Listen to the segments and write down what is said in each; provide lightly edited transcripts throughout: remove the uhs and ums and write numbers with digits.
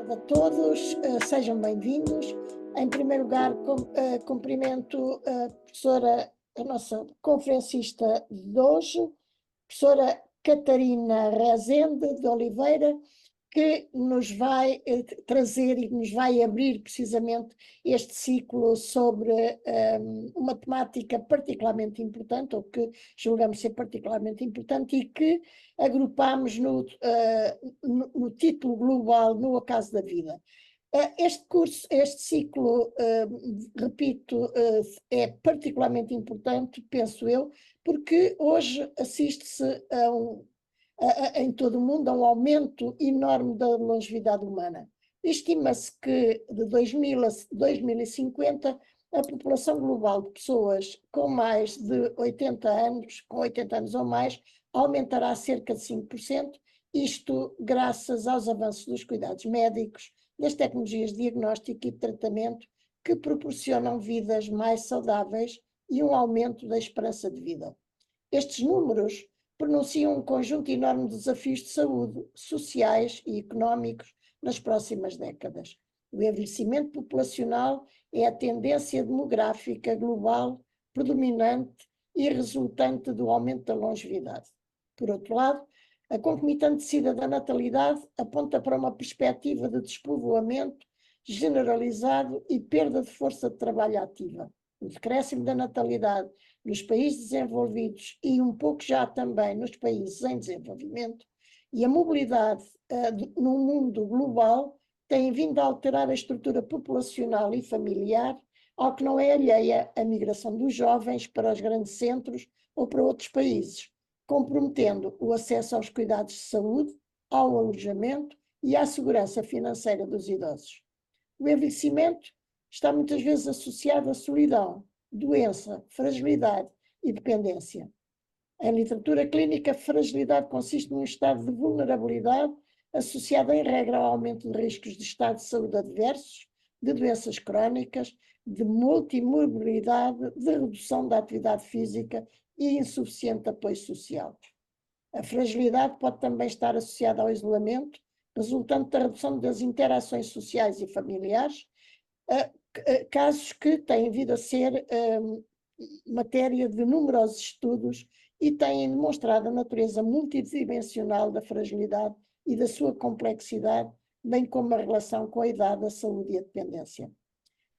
tarde a todos, sejam bem-vindos. Em primeiro lugar, cumprimento a professora, a nossa conferencista de hoje, professora Catarina Rezende de Oliveira, que nos vai trazer e nos vai abrir precisamente este ciclo sobre uma temática particularmente importante, ou que julgamos ser particularmente importante, e que agrupamos no título global, No Acaso da Vida. Este ciclo, repito, é particularmente importante, penso eu, porque hoje assiste-se em todo o mundo a um aumento enorme da longevidade humana. Estima-se que de 2000 a 2050 a população global de pessoas com mais de 80 anos, com 80 anos ou mais, aumentará cerca de 5%, isto graças aos avanços dos cuidados médicos, das tecnologias de diagnóstico e de tratamento que proporcionam vidas mais saudáveis e um aumento da esperança de vida. Estes números pronunciam um conjunto enorme de desafios de saúde, sociais e económicos nas próximas décadas. O envelhecimento populacional é a tendência demográfica global predominante e resultante do aumento da longevidade. Por outro lado, a concomitante descida da natalidade aponta para uma perspectiva de despovoamento generalizado e perda de força de trabalho ativa. O decréscimo da natalidade nos países desenvolvidos e um pouco já também nos países em desenvolvimento, e a mobilidade no mundo global têm vindo a alterar a estrutura populacional e familiar, ao que não é alheia a migração dos jovens para os grandes centros ou para outros países, comprometendo o acesso aos cuidados de saúde, ao alojamento e à segurança financeira dos idosos. O envelhecimento está muitas vezes associado à solidão, doença, fragilidade e dependência. Em literatura clínica, a fragilidade consiste num estado de vulnerabilidade associado em regra ao aumento de riscos de estado de saúde adversos, de doenças crónicas, de multimorbilidade, de redução da atividade física e insuficiente apoio social. A fragilidade pode também estar associada ao isolamento, resultante da redução das interações sociais e familiares, casos que têm vindo a ser matéria de numerosos estudos e têm demonstrado a natureza multidimensional da fragilidade e da sua complexidade, bem como a relação com a idade, a saúde e a dependência.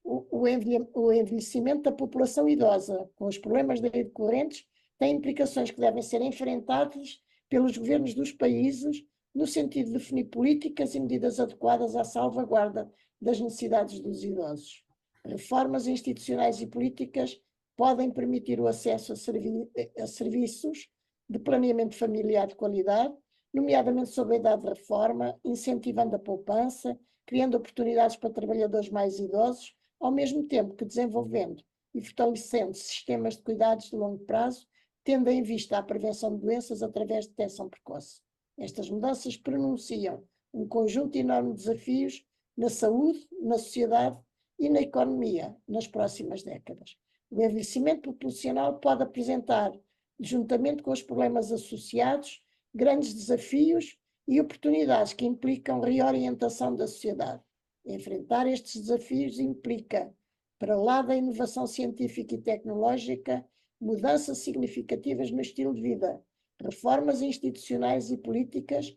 O envelhecimento da população idosa, com os problemas daí decorrentes, tem implicações que devem ser enfrentadas pelos governos dos países no sentido de definir políticas e medidas adequadas à salvaguarda das necessidades dos idosos. Reformas institucionais e políticas podem permitir o acesso a serviços de planeamento familiar de qualidade, nomeadamente sob a idade de reforma, incentivando a poupança, criando oportunidades para trabalhadores mais idosos, ao mesmo tempo que desenvolvendo e fortalecendo sistemas de cuidados de longo prazo, tendo em vista a prevenção de doenças através de detecção precoce. Estas mudanças pronunciam um conjunto enorme de desafios na saúde, na sociedade e na economia nas próximas décadas. O envelhecimento populacional pode apresentar, juntamente com os problemas associados, grandes desafios e oportunidades que implicam reorientação da sociedade. Enfrentar estes desafios implica, para lá da inovação científica e tecnológica, mudanças significativas no estilo de vida, reformas institucionais e políticas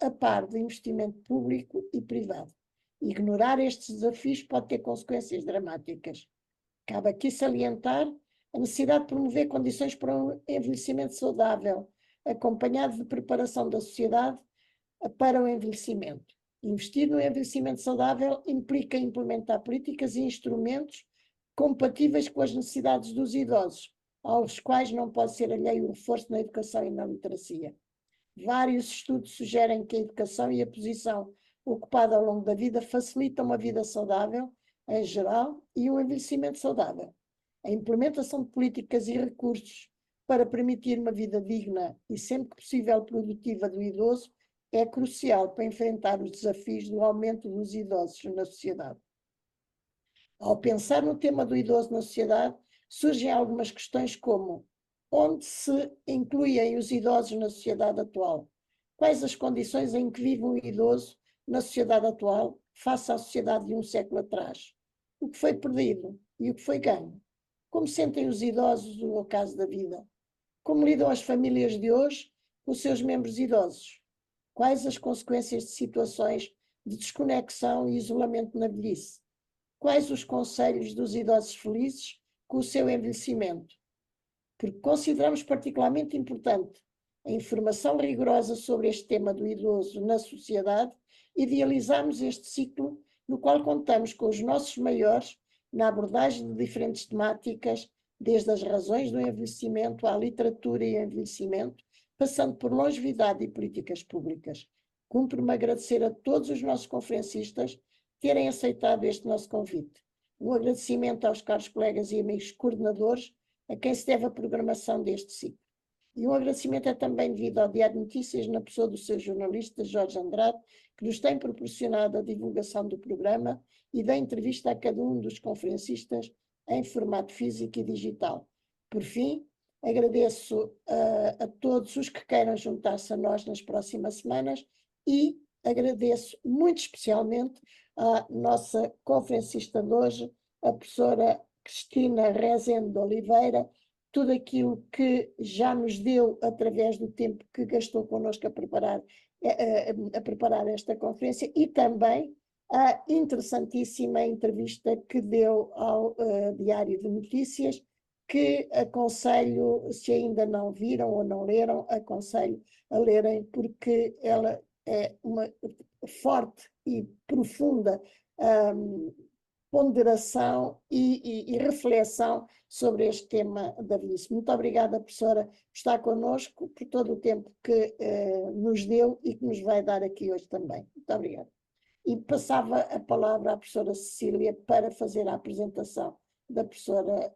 a par de investimento público e privado. Ignorar estes desafios pode ter consequências dramáticas. Cabe aqui salientar a necessidade de promover condições para um envelhecimento saudável, acompanhado de preparação da sociedade para o envelhecimento. Investir no envelhecimento saudável implica implementar políticas e instrumentos compatíveis com as necessidades dos idosos, aos quais não pode ser alheio o reforço na educação e na literacia. Vários estudos sugerem que a educação e a posição ocupada ao longo da vida facilitam uma vida saudável, em geral, e um envelhecimento saudável. A implementação de políticas e recursos para permitir uma vida digna e, sempre que possível, produtiva do idoso é crucial para enfrentar os desafios do aumento dos idosos na sociedade. Ao pensar no tema do idoso na sociedade, surgem algumas questões como: onde se incluem os idosos na sociedade atual? Quais as condições em que vive um idoso na sociedade atual, face à sociedade de um século atrás? O que foi perdido e o que foi ganho? Como sentem os idosos no ocaso da vida? Como lidam as famílias de hoje com os seus membros idosos? Quais as consequências de situações de desconexão e isolamento na velhice? Quais os conselhos dos idosos felizes com o seu envelhecimento? Porque consideramos particularmente importante a informação rigorosa sobre este tema do idoso na sociedade, idealizamos este ciclo no qual contamos com os nossos maiores na abordagem de diferentes temáticas, desde as razões do envelhecimento à literatura e envelhecimento, passando por longevidade e políticas públicas. Cumpre-me agradecer a todos os nossos conferencistas terem aceitado este nosso convite. Um agradecimento aos caros colegas e amigos coordenadores, a quem se deve a programação deste ciclo. E um agradecimento é também devido ao Diário de Notícias, na pessoa do seu jornalista, Jorge Andrade, que nos tem proporcionado a divulgação do programa e da entrevista a cada um dos conferencistas em formato físico e digital. Por fim, agradeço a todos os que queiram juntar-se a nós nas próximas semanas e agradeço muito especialmente à nossa conferencista de hoje, a professora Cristina Rezende de Oliveira, tudo aquilo que já nos deu através do tempo que gastou connosco a preparar esta conferência e também a interessantíssima entrevista que deu ao Diário de Notícias, que aconselho, se ainda não viram ou não leram, aconselho a lerem, porque ela é uma forte e profunda ponderação e reflexão sobre este tema da velhice. Muito obrigada, professora, por estar connosco, por todo o tempo que nos deu e que nos vai dar aqui hoje também. Muito obrigada. E passava a palavra à professora Cecília para fazer a apresentação da professora,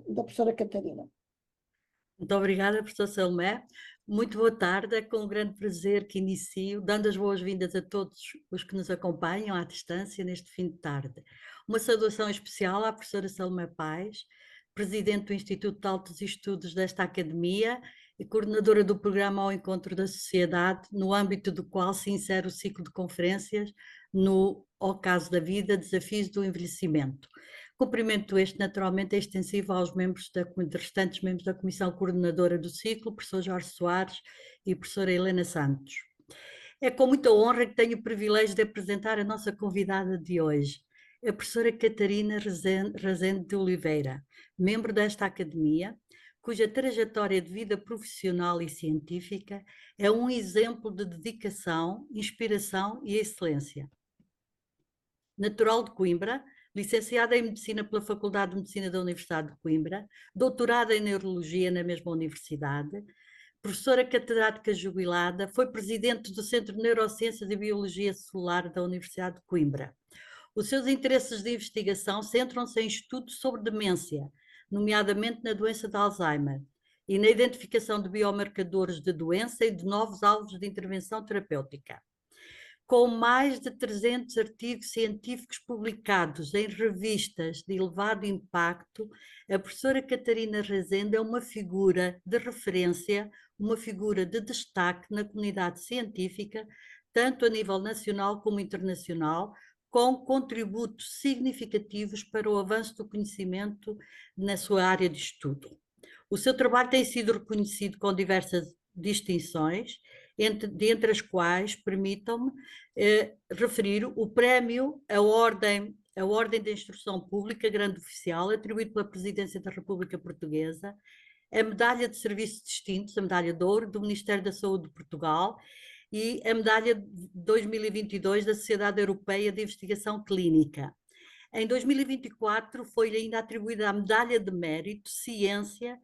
da professora Catarina. Muito obrigada, professor Salomé. Muito boa tarde, é com grande prazer que inicio, dando as boas-vindas a todos os que nos acompanham à distância neste fim de tarde. Uma saudação especial à professora Salomé Pais, presidente do Instituto de Altos Estudos desta academia e coordenadora do programa Ao Encontro da Sociedade, no âmbito do qual se insere o ciclo de conferências no Ocaso da Vida, Desafios do Envelhecimento. Cumprimento este, naturalmente, é extensivo aos restantes membros da Comissão Coordenadora do Ciclo, professor Jorge Soares e professora Helena Santos. É com muita honra que tenho o privilégio de apresentar a nossa convidada de hoje, a professora Catarina Rezende de Oliveira, membro desta academia, cuja trajetória de vida profissional e científica é um exemplo de dedicação, inspiração e excelência. Natural de Coimbra, licenciada em Medicina pela Faculdade de Medicina da Universidade de Coimbra, doutorada em Neurologia na mesma universidade, professora catedrática jubilada, foi presidente do Centro de Neurociências e Biologia Celular da Universidade de Coimbra. Os seus interesses de investigação centram-se em estudos sobre demência, nomeadamente na doença de Alzheimer, e na identificação de biomarcadores de doença e de novos alvos de intervenção terapêutica. Com mais de 300 artigos científicos publicados em revistas de elevado impacto, a professora Catarina Rezende é uma figura de referência, uma figura de destaque na comunidade científica, tanto a nível nacional como internacional, com contributos significativos para o avanço do conhecimento na sua área de estudo. O seu trabalho tem sido reconhecido com diversas distinções, dentre as quais permitam-me referir o prémio, a Ordem da Instrução Pública, Grande Oficial, atribuído pela Presidência da República Portuguesa, a Medalha de Serviços Distintos, a Medalha de Ouro do Ministério da Saúde de Portugal e a Medalha de 2022 da Sociedade Europeia de Investigação Clínica. Em 2024 foi-lhe ainda atribuída a Medalha de Mérito Ciência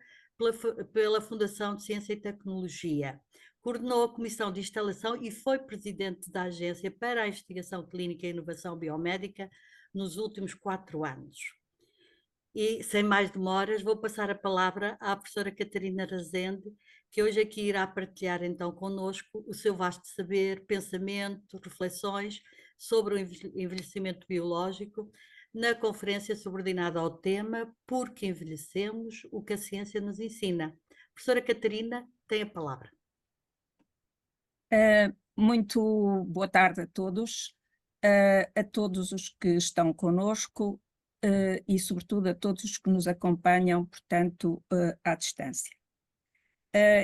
pela Fundação de Ciência e Tecnologia. Coordenou a Comissão de Instalação e foi presidente da Agência para a Investigação Clínica e Inovação Biomédica nos últimos 4 anos. E, sem mais demoras, vou passar a palavra à professora Catarina Rezende, que hoje aqui irá partilhar então connosco o seu vasto saber, pensamento, reflexões sobre o envelhecimento biológico, na conferência subordinada ao tema Por que envelhecemos? O que a ciência nos ensina. Professora Catarina, tem a palavra. Muito boa tarde a todos os que estão conosco e, sobretudo, a todos os que nos acompanham, portanto, à distância.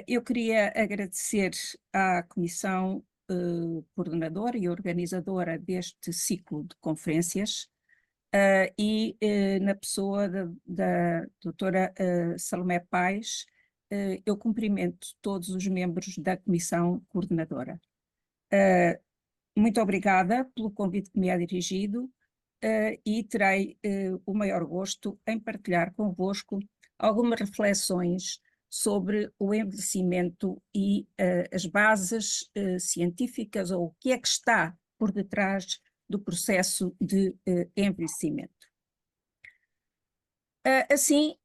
Eu queria agradecer à Comissão coordenadora e organizadora deste ciclo de conferências e na pessoa da doutora Salomé Paes, eu cumprimento todos os membros da Comissão coordenadora. Muito obrigada pelo convite que me é dirigido e terei o maior gosto em partilhar convosco algumas reflexões sobre o envelhecimento e as bases científicas, ou o que é que está por detrás do processo de envelhecimento. Assim,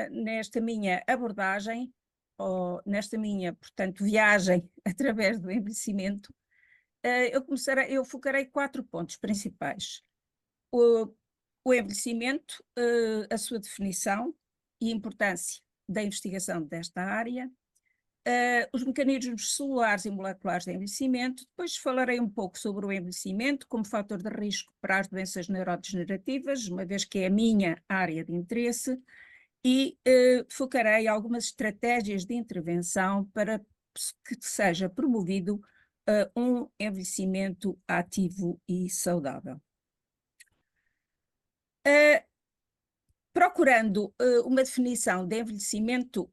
nesta minha abordagem, ou nesta minha, portanto, viagem através do envelhecimento, eu focarei 4 pontos principais. O envelhecimento, a sua definição e importância da investigação desta área, os mecanismos celulares e moleculares de envelhecimento. Depois falarei um pouco sobre o envelhecimento como fator de risco para as doenças neurodegenerativas, uma vez que é a minha área de interesse, e focarei algumas estratégias de intervenção para que seja promovido um envelhecimento ativo e saudável. Procurando uma definição de envelhecimento,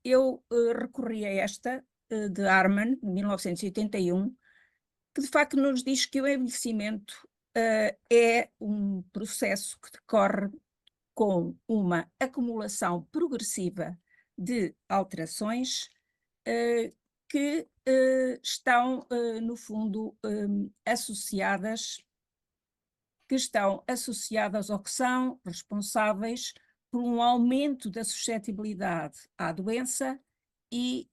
eu recorri a esta, de Harman, de 1981, que de facto nos diz que o envelhecimento é um processo que decorre com uma acumulação progressiva de alterações que estão, no fundo, associadas ou que são responsáveis por um aumento da suscetibilidade à doença e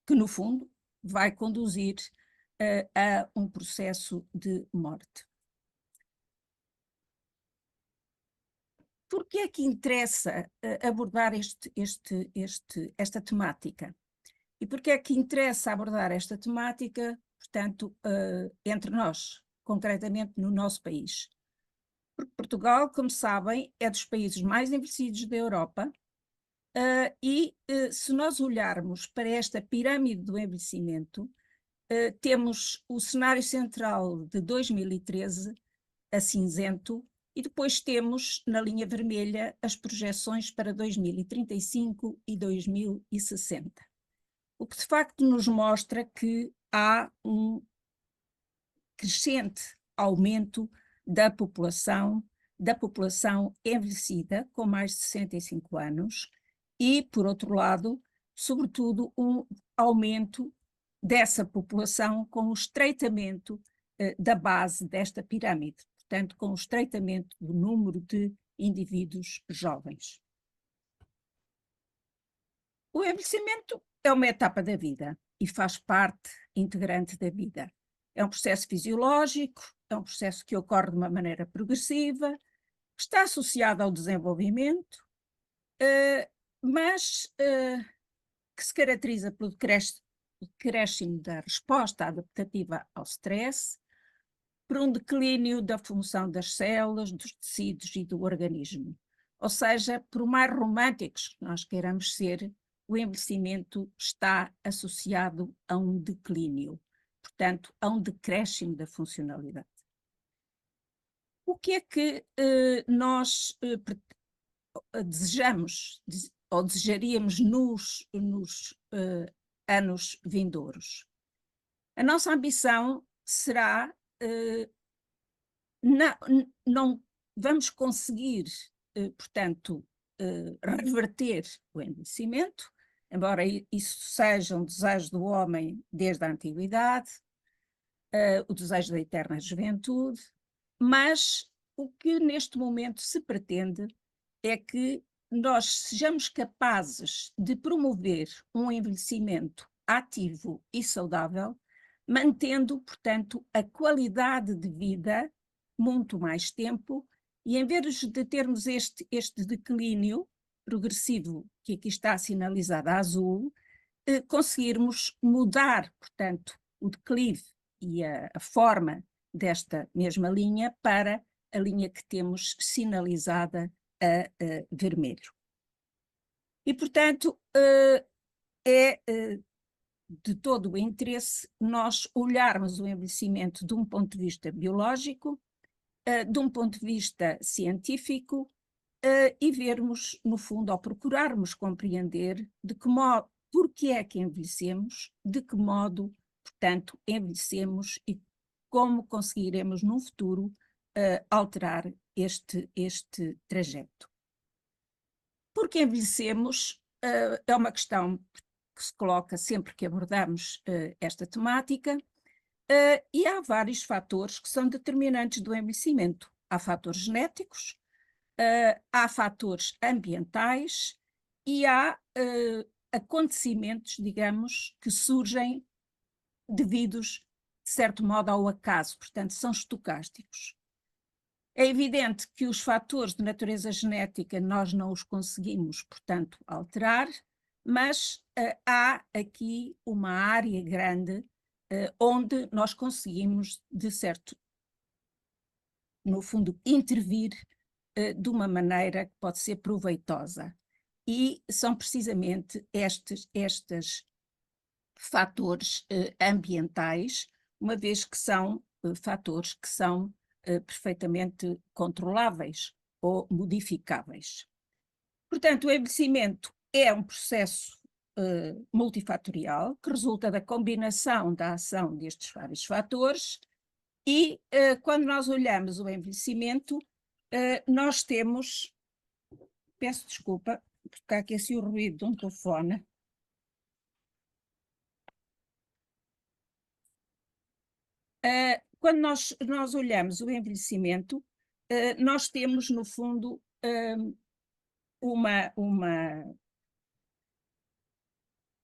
que, no fundo, vai conduzir a um processo de morte. Por que é que interessa abordar esta temática? E por que é que interessa abordar esta temática, portanto, entre nós, concretamente no nosso país? Porque Portugal, como sabem, é dos países mais envelhecidos da Europa e se nós olharmos para esta pirâmide do envelhecimento, temos o cenário central de 2013, a cinzento, e depois temos, na linha vermelha, as projeções para 2035 e 2060. O que de facto nos mostra que há um crescente aumento da população envelhecida com mais de 65 anos e, por outro lado, sobretudo, um aumento dessa população com o estreitamento da base desta pirâmide, portanto, com o estreitamento do número de indivíduos jovens. O envelhecimento é uma etapa da vida e faz parte integrante da vida. É um processo fisiológico, é um processo que ocorre de uma maneira progressiva, está associado ao desenvolvimento, mas que se caracteriza pelo decréscimo da resposta adaptativa ao stress, por um declínio da função das células, dos tecidos e do organismo. Ou seja, por mais românticos que nós queiramos ser, o envelhecimento está associado a um declínio, portanto, a um decréscimo da funcionalidade. O que é que nós desejamos ou desejaríamos nos anos vindouros? A nossa ambição será não vamos conseguir, portanto, reverter o envelhecimento, embora isso seja um desejo do homem desde a antiguidade, o desejo da eterna juventude, mas o que neste momento se pretende é que nós sejamos capazes de promover um envelhecimento ativo e saudável, mantendo, portanto, a qualidade de vida muito mais tempo, e em vez de termos este declínio progressivo que aqui está sinalizado a azul, conseguirmos mudar, portanto, o declive e a forma desta mesma linha para a linha que temos sinalizada a vermelho. E, portanto, é de todo o interesse nós olharmos o envelhecimento de um ponto de vista biológico, de um ponto de vista científico, e vermos, no fundo, ou procurarmos compreender de que modo, porque é que envelhecemos, de que modo, portanto, envelhecemos e como conseguiremos, num futuro, alterar este trajeto. Porque envelhecemos é uma questão que se coloca sempre que abordamos esta temática, e há vários fatores que são determinantes do envelhecimento. Há fatores genéticos, há fatores ambientais e há acontecimentos, digamos, que surgem devidos, de certo modo, ao acaso, portanto, são estocásticos. É evidente que os fatores de natureza genética nós não os conseguimos, portanto, alterar, mas há aqui uma área grande onde nós conseguimos, de certo, no fundo, intervir de uma maneira que pode ser proveitosa. E são precisamente estes fatores ambientais, uma vez que são fatores que são perfeitamente controláveis ou modificáveis. Portanto, o envelhecimento é um processo multifatorial que resulta da combinação da ação destes vários fatores e quando nós olhamos o envelhecimento, nós temos, peço desculpa, porque há aqui assim o ruído de um telefone. Quando nós olhamos o envelhecimento, nós temos, no fundo,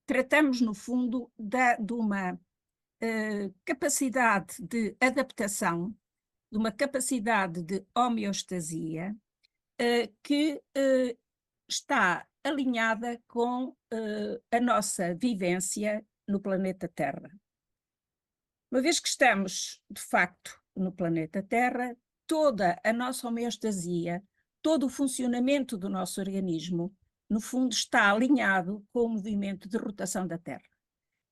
tratamos, no fundo, de uma capacidade de adaptação, de uma capacidade de homeostasia que está alinhada com a nossa vivência no planeta Terra. Uma vez que estamos, de facto, no planeta Terra, toda a nossa homeostasia, todo o funcionamento do nosso organismo, no fundo, está alinhado com o movimento de rotação da Terra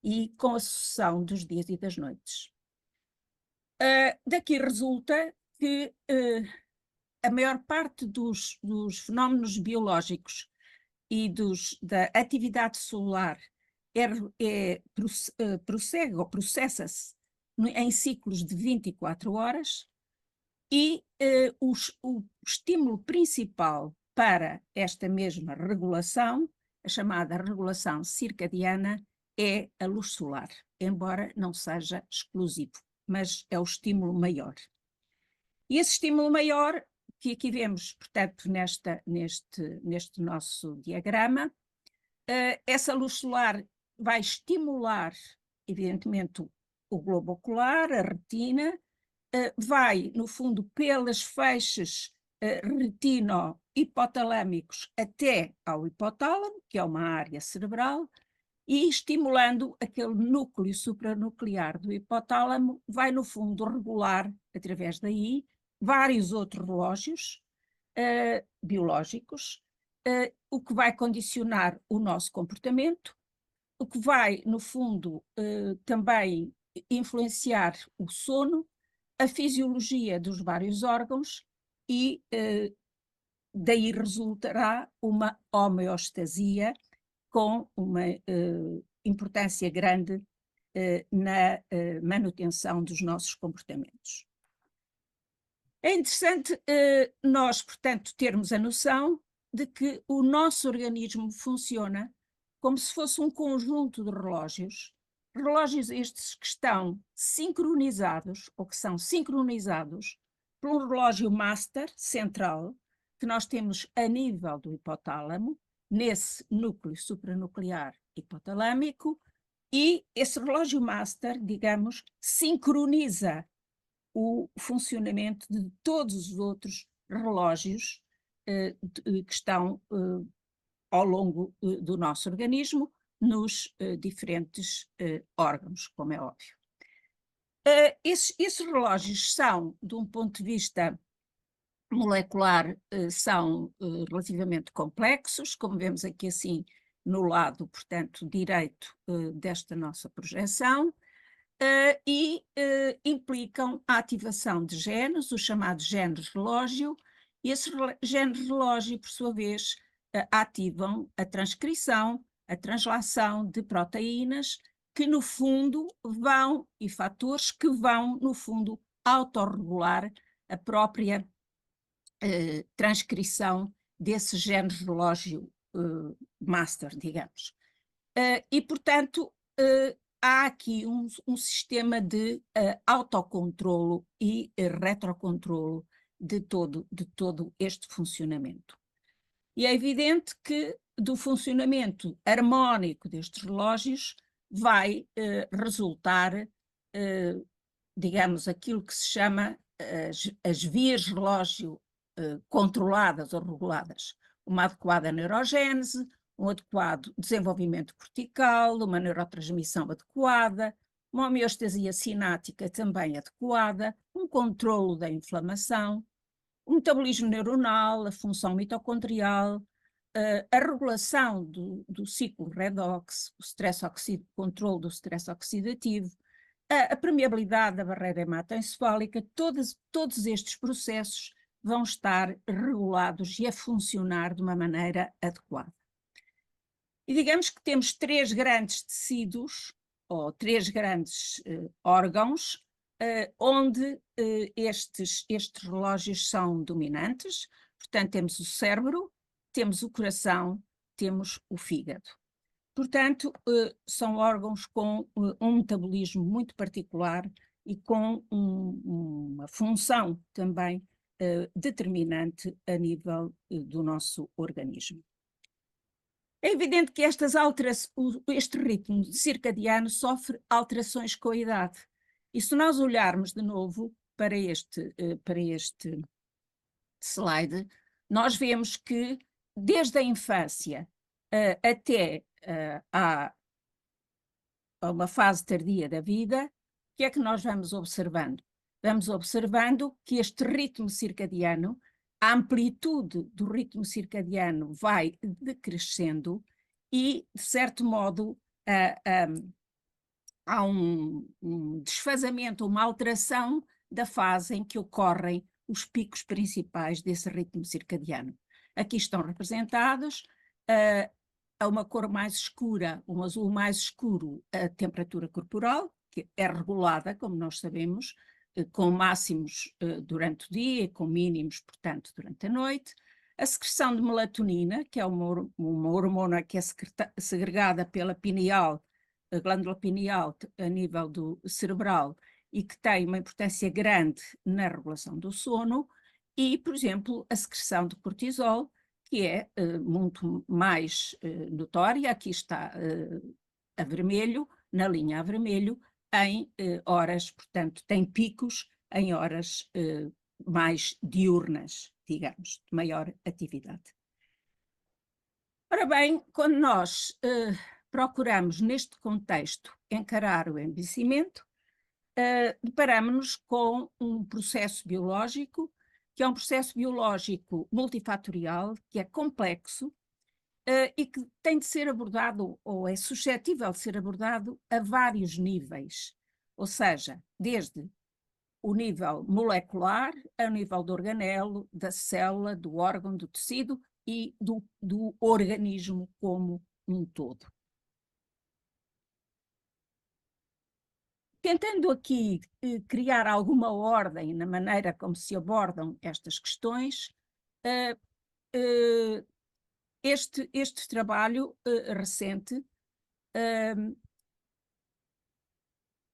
e com a sucessão dos dias e das noites. Daqui resulta que a maior parte dos fenómenos biológicos e da atividade celular prossegue ou processa-se em ciclos de 24 horas e o estímulo principal para esta mesma regulação, a chamada regulação circadiana, é a luz solar, embora não seja exclusivo, mas é o estímulo maior. E esse estímulo maior, que aqui vemos, portanto, neste nosso diagrama, essa luz solar vai estimular, evidentemente, o globo ocular, a retina, vai, no fundo, pelas feixes retino-hipotalâmicos até ao hipotálamo, que é uma área cerebral, e estimulando aquele núcleo supranuclear do hipotálamo, vai, no fundo, regular, através daí, vários outros relógios biológicos, o que vai condicionar o nosso comportamento, o que vai, no fundo, também influenciar o sono, a fisiologia dos vários órgãos e daí resultará uma homeostasia com uma importância grande na manutenção dos nossos comportamentos. É interessante nós, portanto, termos a noção de que o nosso organismo funciona como se fosse um conjunto de relógios estes que estão sincronizados, ou que são sincronizados por um relógio master central, que nós temos a nível do hipotálamo, nesse núcleo supranuclear hipotalâmico, e esse relógio master, digamos, sincroniza o funcionamento de todos os outros relógios que estão ao longo do nosso organismo, nos diferentes órgãos, como é óbvio. Esses relógios são, de um ponto de vista molecular, são relativamente complexos, como vemos aqui assim no lado, portanto, direito desta nossa projeção, e implicam a ativação de genes, os chamados genes relógio, e esses genes relógio, por sua vez, ativam a transcrição, a translação de proteínas que, no fundo, vão, e fatores que vão, no fundo, autorregular a própria transcrição desses genes relógio master, digamos. E, portanto, há aqui um sistema de autocontrolo e retrocontrolo de todo este funcionamento. E é evidente que do funcionamento harmónico destes relógios vai resultar, digamos, aquilo que se chama as vias relógio controladas ou reguladas. Uma adequada neurogênese, um adequado desenvolvimento cortical, uma neurotransmissão adequada, uma homeostasia sináptica também adequada, um controlo da inflamação, o metabolismo neuronal, a função mitocondrial, a regulação do ciclo redox, o controle do stress oxidativo, a permeabilidade da barreira hematoencefálica, todos estes processos vão estar regulados e a funcionar de uma maneira adequada. E digamos que temos 3 grandes tecidos, ou 3 grandes órgãos, onde estes relógios são dominantes. Portanto, temos o cérebro, temos o coração, temos o fígado. Portanto, são órgãos com um metabolismo muito particular e com uma função também determinante a nível do nosso organismo. É evidente que este ritmo circadiano sofre alterações com a idade. E se nós olharmos de novo para este slide, nós vemos que desde a infância até a uma fase tardia da vida, o que é que nós vamos observando? Vamos observando que este ritmo circadiano, a amplitude do ritmo circadiano vai decrescendo e, de certo modo, há um desfazamento, uma alteração da fase em que ocorrem os picos principais desse ritmo circadiano. Aqui estão representados a uma cor mais escura, um azul mais escuro, a temperatura corporal, que é regulada, como nós sabemos, com máximos durante o dia e com mínimos, portanto, durante a noite. A secreção de melatonina, que é uma hormona que é segregada pela pineal, a glândula pineal a nível do cerebral e que tem uma importância grande na regulação do sono. E, por exemplo, a secreção de cortisol, que é muito mais notória, aqui está a vermelho, na linha a vermelho, em horas, portanto, tem picos em horas mais diurnas, digamos, de maior atividade. Ora bem, quando nós procuramos, neste contexto, encarar o envelhecimento, deparamos-nos com um processo biológico, que é um processo biológico multifatorial, que é complexo e que tem de ser abordado, ou é suscetível de ser abordado, a vários níveis. Ou seja, desde o nível molecular, ao nível do organelo, da célula, do órgão, do tecido e do organismo como um todo. Tentando aqui criar alguma ordem na maneira como se abordam estas questões, este trabalho recente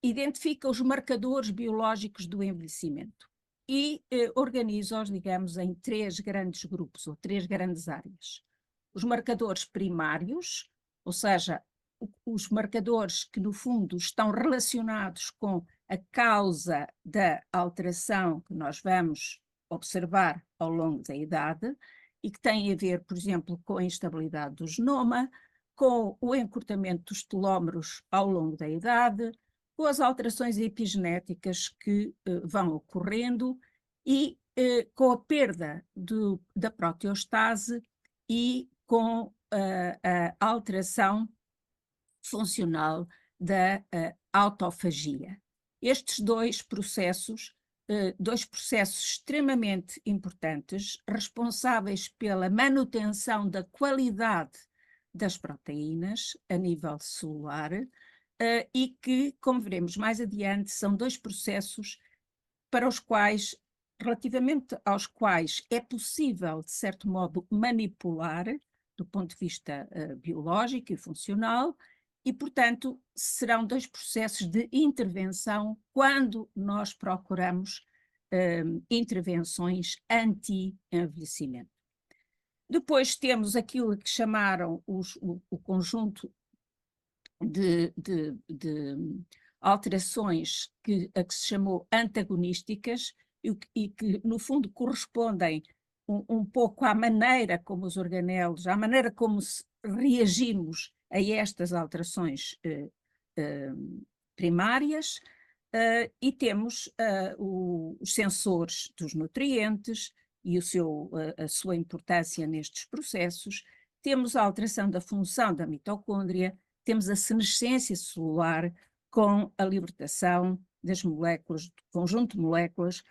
identifica os marcadores biológicos do envelhecimento e organiza-os, digamos, em 3 grandes grupos ou 3 grandes áreas. Os marcadores primários, ou seja, os marcadores que, no fundo, estão relacionados com a causa da alteração que nós vamos observar ao longo da idade e que têm a ver, por exemplo, com a instabilidade do genoma, com o encurtamento dos telómeros ao longo da idade, com as alterações epigenéticas que vão ocorrendo e com a perda da proteostase e com a alteração funcional da autofagia. Estes dois processos extremamente importantes, responsáveis pela manutenção da qualidade das proteínas a nível celular, e que, como veremos mais adiante, são dois processos para os quais, relativamente aos quais é possível, de certo modo, manipular, do ponto de vista biológico e funcional, e, portanto, serão dois processos de intervenção quando nós procuramos intervenções anti-envelhecimento. Depois temos aquilo que chamaram o conjunto de alterações a que se chamou antagonísticas e que, no fundo, correspondem um pouco à maneira como os organelos, à maneira como reagimos a estas alterações primárias, e temos os sensores dos nutrientes e a sua importância nestes processos, temos a alteração da função da mitocôndria, temos a senescência celular com a libertação das moléculas, do conjunto de moléculas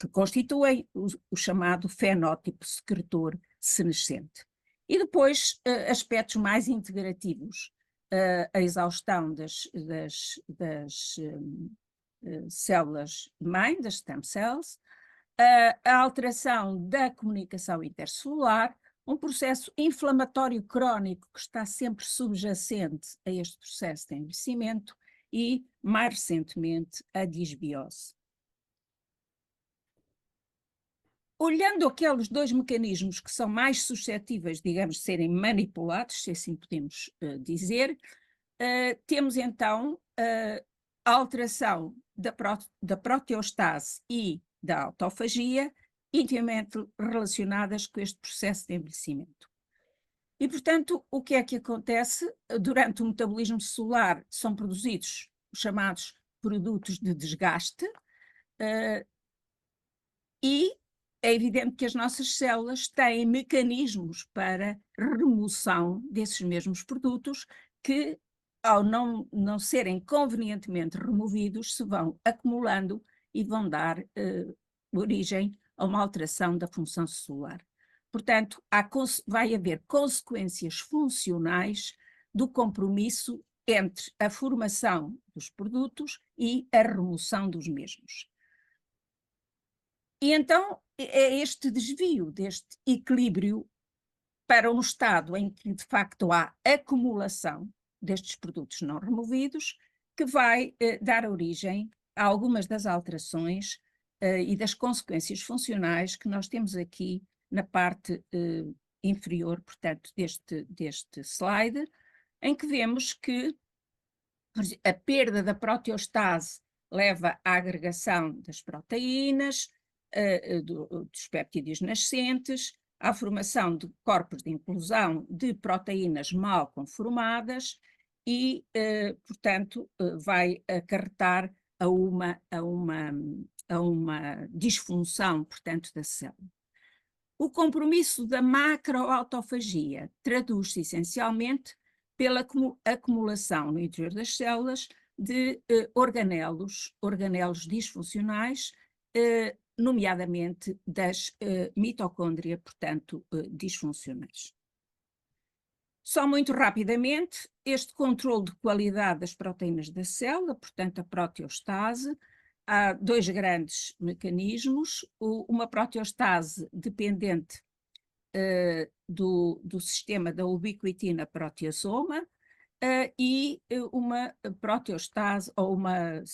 que constituem o chamado fenótipo secretor senescente. E depois aspectos mais integrativos, a exaustão das células-mãe, das stem cells, a alteração da comunicação intercelular, um processo inflamatório crónico que está sempre subjacente a este processo de envelhecimento e, mais recentemente, a disbiose. Olhando aqueles dois mecanismos que são mais suscetíveis, digamos, de serem manipulados, se assim podemos dizer, temos então a alteração da proteostase e da autofagia, intimamente relacionadas com este processo de envelhecimento. E, portanto, o que é que acontece? Durante o metabolismo celular são produzidos os chamados produtos de desgaste, e é evidente que as nossas células têm mecanismos para remoção desses mesmos produtos que, ao não serem convenientemente removidos, se vão acumulando e vão dar origem a uma alteração da função celular. Portanto, vai haver consequências funcionais do compromisso entre a formação dos produtos e a remoção dos mesmos. E então é este desvio deste equilíbrio para um estado em que de facto há acumulação destes produtos não removidos que vai dar origem a algumas das alterações e das consequências funcionais que nós temos aqui na parte inferior, portanto, deste slide, em que vemos que a perda da proteostase leva à agregação das proteínas, dos peptídeos nascentes, à formação de corpos de inclusão de proteínas mal conformadas e, portanto, vai acarretar a uma disfunção, portanto, da célula. O compromisso da macroautofagia traduz-se essencialmente pela acumulação no interior das células de organelos disfuncionais, nomeadamente das mitocôndria, portanto, disfuncionais. Só muito rapidamente, este controle de qualidade das proteínas da célula, portanto, a proteostase, há dois grandes mecanismos, uma proteostase dependente do sistema da ubiquitina proteasoma e uma proteostase, ou uma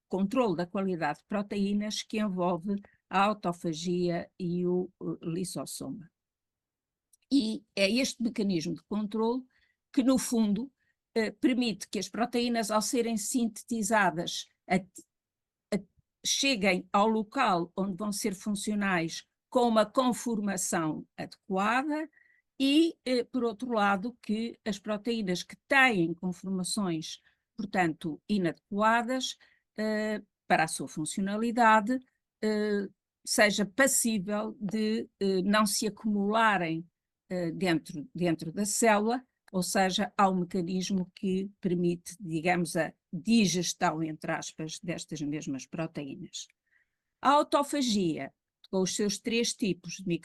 controle da qualidade de proteínas que envolve a autofagia e o lisossoma. E é este mecanismo de controle que, no fundo, permite que as proteínas, ao serem sintetizadas, cheguem ao local onde vão ser funcionais com uma conformação adequada e, por outro lado, que as proteínas que têm conformações, portanto, inadequadas para a sua funcionalidade, seja passível de não se acumularem dentro da célula, ou seja, há um mecanismo que permite, digamos, a digestão, entre aspas, destas mesmas proteínas. A autofagia, com os seus 3 tipos de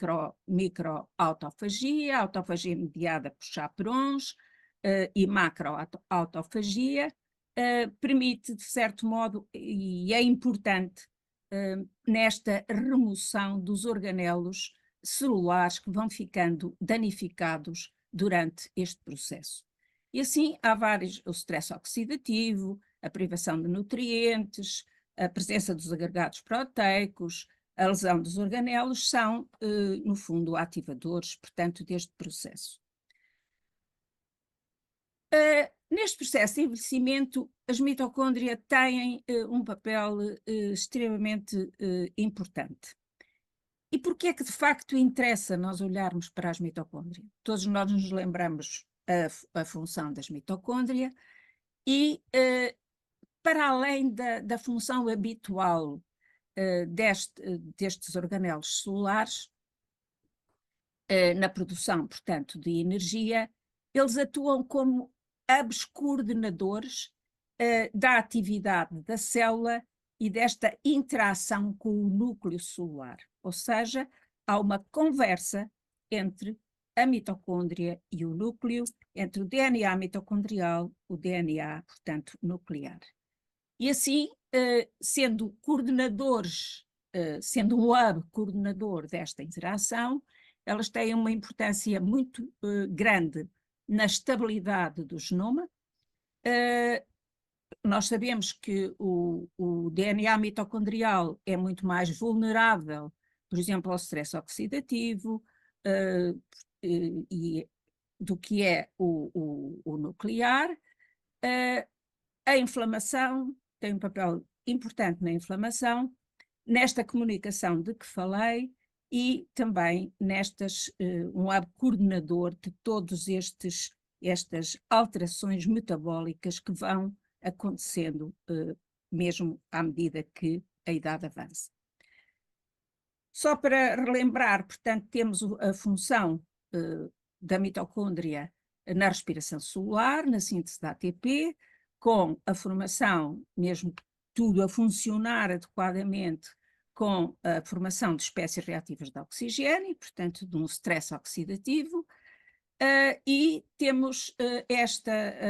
microautofagia, autofagia mediada por chaperones e macroautofagia, permite, de certo modo, e é importante nesta remoção dos organelos celulares que vão ficando danificados durante este processo. E assim há vários, o stress oxidativo, a privação de nutrientes, a presença dos agregados proteicos, a lesão dos organelos são, no fundo, ativadores, portanto, deste processo. Neste processo de envelhecimento, as mitocôndrias têm um papel extremamente importante. E por que é que de facto interessa nós olharmos para as mitocôndrias? Todos nós nos lembramos a função das mitocôndrias e, para além da função habitual destes organelos celulares, na produção, portanto, de energia, eles atuam como hubs coordenadores da atividade da célula e desta interação com o núcleo celular. Ou seja, há uma conversa entre a mitocôndria e o núcleo, entre o DNA mitocondrial, o DNA, portanto, nuclear. E assim, sendo coordenadores, sendo um hub coordenador desta interação, elas têm uma importância muito grande na estabilidade do genoma. Nós sabemos que o DNA mitocondrial é muito mais vulnerável, por exemplo, ao stress oxidativo, do que é o nuclear. A inflamação tem um papel importante na inflamação, nesta comunicação de que falei, e também um hub coordenador de todos estas alterações metabólicas que vão acontecendo mesmo à medida que a idade avança. Só para relembrar, portanto, temos a função da mitocôndria na respiração celular, na síntese da ATP, com a formação, mesmo tudo a funcionar adequadamente, com a formação de espécies reativas de oxigênio, portanto, de um stress oxidativo, e temos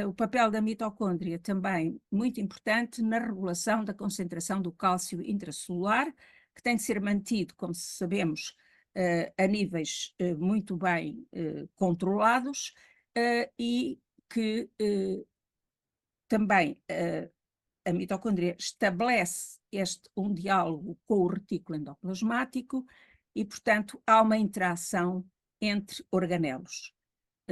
o papel da mitocôndria também muito importante na regulação da concentração do cálcio intracelular, que tem de ser mantido, como sabemos, a níveis muito bem controlados e que também a mitocôndria estabelece um diálogo com o retículo endoplasmático e, portanto, há uma interação entre organelos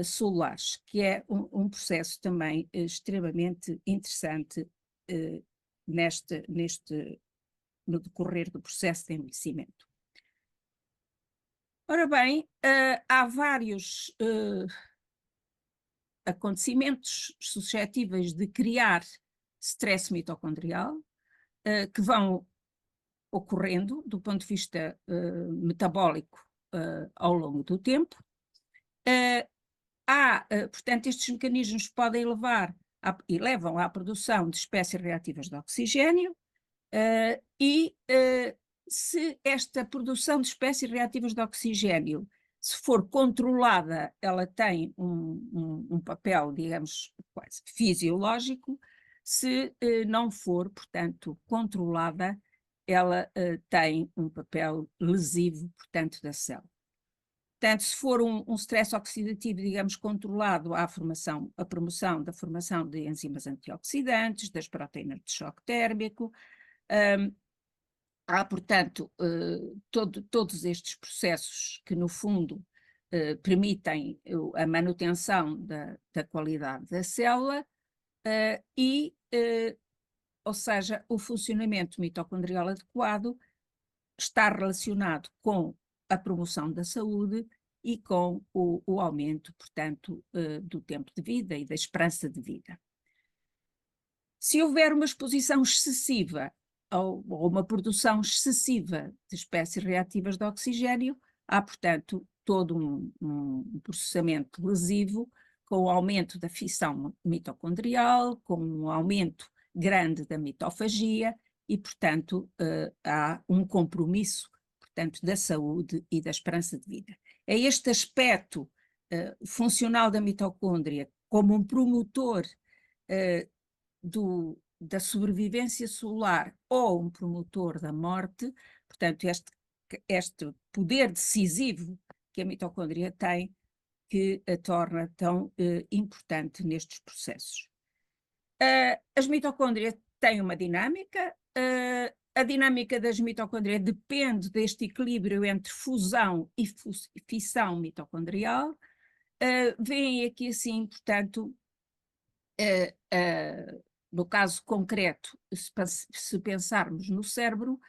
celulares, que é um processo também extremamente interessante no decorrer do processo de envelhecimento. Ora bem, há vários acontecimentos suscetíveis de criar stress mitocondrial que vão ocorrendo do ponto de vista metabólico ao longo do tempo. Portanto, estes mecanismos podem levar e levam à produção de espécies reativas de oxigênio se esta produção de espécies reativas de oxigênio, se for controlada, ela tem um papel, digamos, quase fisiológico. Se não for, portanto, controlada, ela tem um papel lesivo, portanto, da célula. Portanto, se for um stress oxidativo, digamos, controlado, há a promoção da formação de enzimas antioxidantes, das proteínas de choque térmico, há, portanto, todos estes processos que, no fundo, permitem a manutenção da qualidade da célula ou seja, o funcionamento mitocondrial adequado está relacionado com a promoção da saúde e com o aumento, portanto, do tempo de vida e da esperança de vida. Se houver uma exposição excessiva ou uma produção excessiva de espécies reativas de oxigênio, há, portanto, todo um processamento lesivo com o aumento da fissão mitocondrial, com um aumento grande da mitofagia e, portanto, há um compromisso, portanto, da saúde e da esperança de vida. É este aspecto funcional da mitocôndria como um promotor da sobrevivência celular ou um promotor da morte, portanto, este poder decisivo que a mitocôndria tem, que a torna tão importante nestes processos. As mitocôndrias têm uma dinâmica, a dinâmica das mitocôndrias depende deste equilíbrio entre fusão e fissão mitocondrial. Vêm aqui assim, portanto, no caso concreto, se pensarmos no cérebro,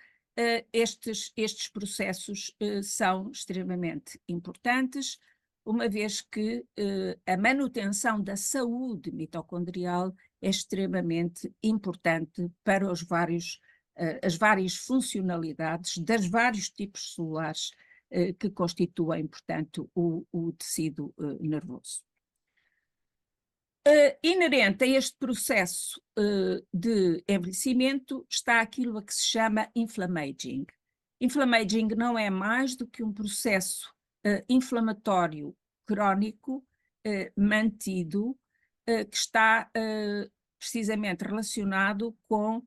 estes processos são extremamente importantes, uma vez que a manutenção da saúde mitocondrial é extremamente importante para as várias funcionalidades das vários tipos celulares que constituem, portanto, o tecido nervoso. Inerente a este processo de envelhecimento está aquilo a que se chama inflammaging. Inflammaging não é mais do que um processo inflamatório crónico mantido que está precisamente relacionado com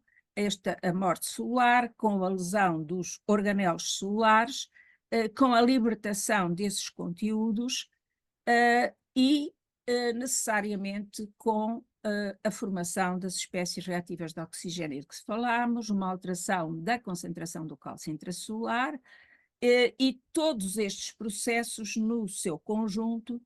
a morte celular, com a lesão dos organelos celulares, com a libertação desses conteúdos e necessariamente com a formação das espécies reativas de oxigênio de que falámos, uma alteração da concentração do cálcio intracelular, e todos estes processos, no seu conjunto,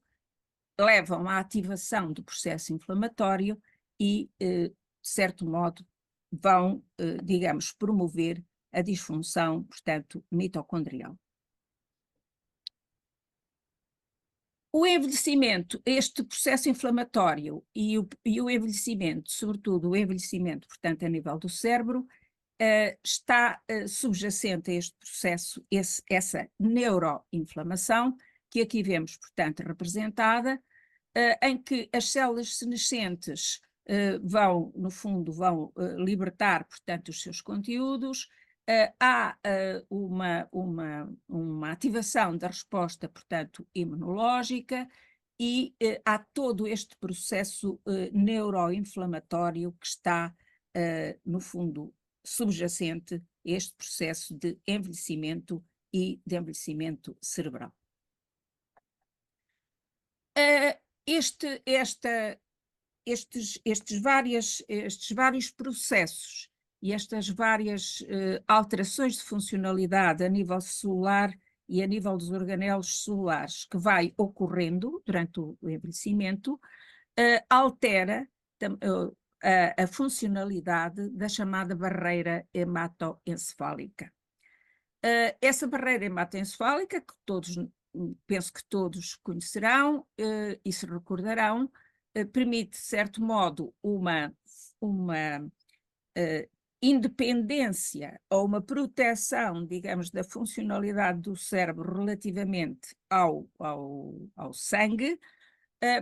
levam à ativação do processo inflamatório e, de certo modo, vão, digamos, promover a disfunção, portanto, mitocondrial. O envelhecimento, este processo inflamatório e o envelhecimento, sobretudo o envelhecimento, portanto, a nível do cérebro, está subjacente a este processo, essa neuroinflamação, que aqui vemos, portanto, representada, em que as células senescentes vão, no fundo, libertar, portanto, os seus conteúdos. Há uma ativação da resposta, portanto, imunológica, e há todo este processo neuroinflamatório que está, no fundo, subjacente a este processo de envelhecimento e de envelhecimento cerebral. Estes vários processos e estas várias alterações de funcionalidade a nível celular e a nível dos organelos celulares que vai ocorrendo durante o envelhecimento, altera a funcionalidade da chamada barreira hematoencefálica. Essa barreira hematoencefálica, que penso que todos conhecerão e se recordarão, permite, de certo modo, uma independência ou uma proteção, digamos, da funcionalidade do cérebro relativamente ao sangue,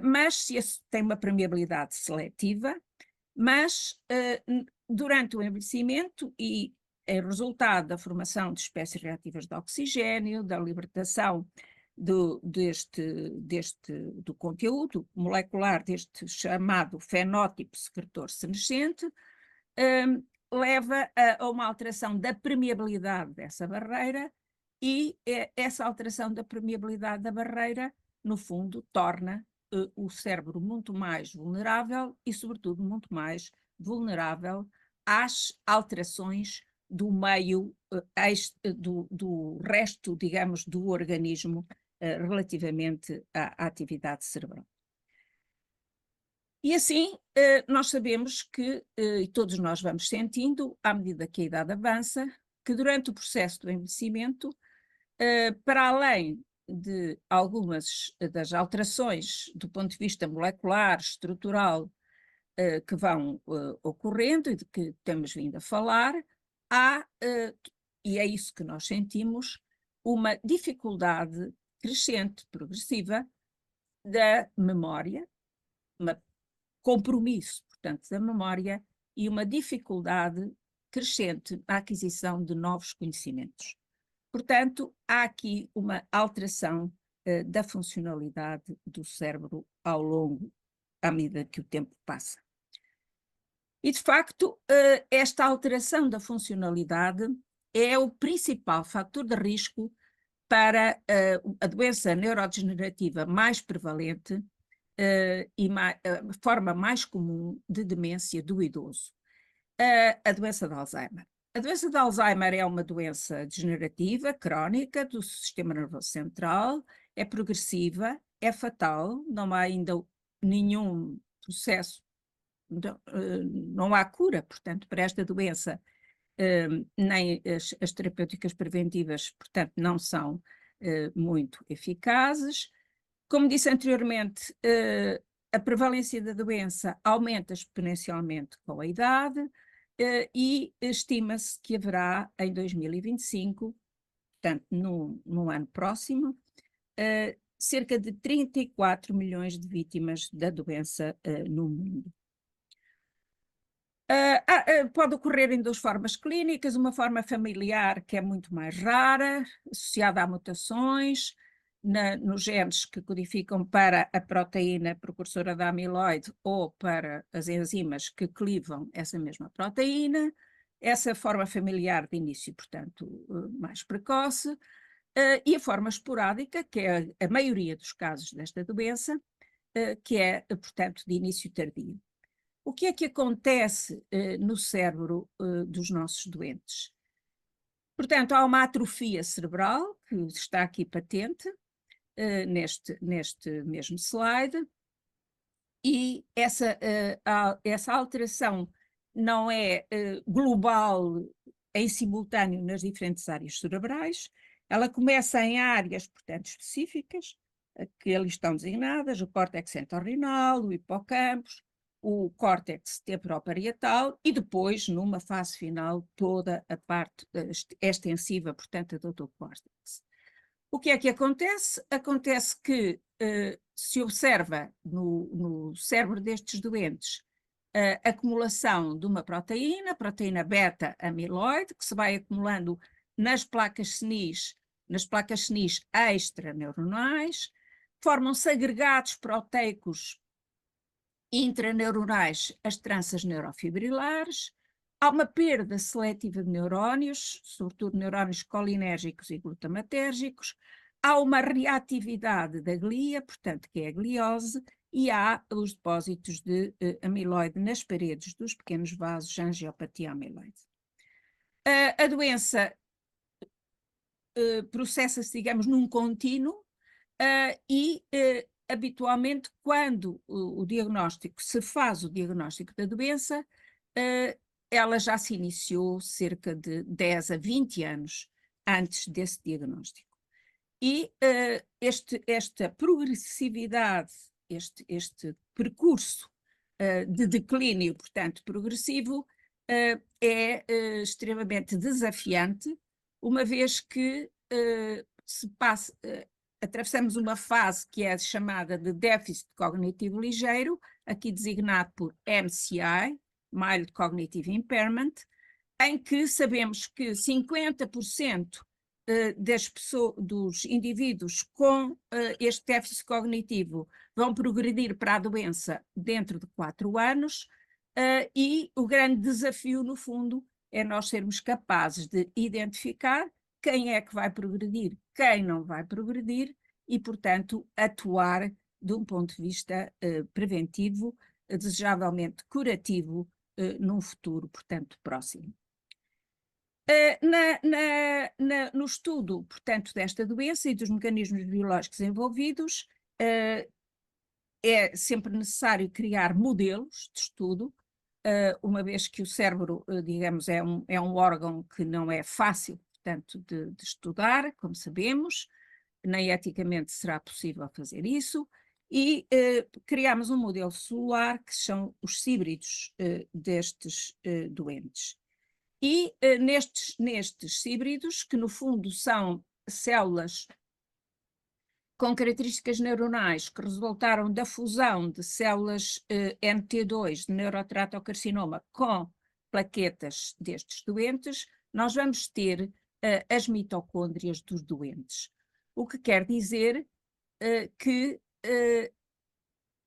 mas tem uma permeabilidade seletiva, mas durante o envelhecimento e em resultado da formação de espécies reativas de oxigênio, da libertação do conteúdo molecular deste chamado fenótipo secretor senescente, leva a uma alteração da permeabilidade dessa barreira, e essa alteração da permeabilidade da barreira, no fundo, torna o cérebro muito mais vulnerável e, sobretudo, muito mais vulnerável às alterações do meio, do resto, digamos, do organismo relativamente à atividade cerebral. E assim, nós sabemos que, e todos nós vamos sentindo, à medida que a idade avança, que durante o processo do envelhecimento, para além de algumas das alterações do ponto de vista molecular, estrutural, que vão ocorrendo e de que temos vindo a falar, há, e é isso que nós sentimos, uma dificuldade crescente, progressiva, da memória, um compromisso, portanto, da memória e uma dificuldade crescente na aquisição de novos conhecimentos. Portanto, há aqui uma alteração da funcionalidade do cérebro ao longo, à medida que o tempo passa. E, de facto, esta alteração da funcionalidade é o principal fator de risco para a doença neurodegenerativa mais prevalente e a forma mais comum de demência do idoso, a doença de Alzheimer. A doença de Alzheimer é uma doença degenerativa, crónica, do sistema nervoso central, é progressiva, é fatal, não há ainda nenhum processo, não há cura, portanto, para esta doença, nem as terapêuticas preventivas, portanto, não são muito eficazes. Como disse anteriormente, a prevalência da doença aumenta exponencialmente com a idade e estima-se que haverá em 2025, portanto, no ano próximo, cerca de 34 milhões de vítimas da doença no mundo. Pode ocorrer em duas formas clínicas, uma forma familiar, que é muito mais rara, associada a mutações nos genes que codificam para a proteína precursora da amiloide ou para as enzimas que clivam essa mesma proteína. Essa forma familiar de início, portanto, mais precoce, e a forma esporádica, que é a maioria dos casos desta doença, que é, portanto, de início tardio. O que é que acontece no cérebro dos nossos doentes? Portanto, há uma atrofia cerebral, que está aqui patente, neste mesmo slide, e essa alteração não é global em simultâneo nas diferentes áreas cerebrais, ela começa em áreas, portanto, específicas, que ali estão designadas, o córtex entorrinal, o hippocampus, o córtex temporoparietal e depois, numa fase final, toda a parte extensiva, portanto, do córtex. O que é que acontece? Acontece que se observa no cérebro destes doentes a acumulação de uma proteína, beta-amiloide, que se vai acumulando nas placas senis extraneuronais, formam-se agregados proteicos intraneuronais, as tranças neurofibrilares, há uma perda seletiva de neurónios, sobretudo neurónios colinérgicos e glutamatérgicos, há uma reatividade da glia, portanto, que é a gliose, e há os depósitos de amiloide nas paredes dos pequenos vasos, angiopatia amiloide. A doença processa-se, digamos, num contínuo e habitualmente, quando se faz o diagnóstico da doença, ela já se iniciou cerca de 10 a 20 anos antes desse diagnóstico. E esta progressividade, este percurso de declínio, portanto, progressivo, é extremamente desafiante, uma vez que atravessamos uma fase que é chamada de déficit cognitivo ligeiro, aqui designado por MCI, Mild Cognitive Impairment, em que sabemos que 50% dos indivíduos com este déficit cognitivo vão progredir para a doença dentro de 4 anos, e o grande desafio, no fundo, é nós sermos capazes de identificar quem é que vai progredir, quem não vai progredir e, portanto, atuar de um ponto de vista preventivo, desejavelmente curativo, num futuro, portanto, próximo. No estudo, portanto, desta doença e dos mecanismos biológicos envolvidos, é sempre necessário criar modelos de estudo, uma vez que o cérebro, digamos, é um órgão que não é fácil, portanto, de estudar, como sabemos, nem eticamente será possível fazer isso, e criamos um modelo celular que são os híbridos destes doentes. E nestes híbridos, que no fundo são células com características neuronais que resultaram da fusão de células NT2 de neuroteratocarcinoma com plaquetas destes doentes, nós vamos ter as mitocôndrias dos doentes. O que quer dizer que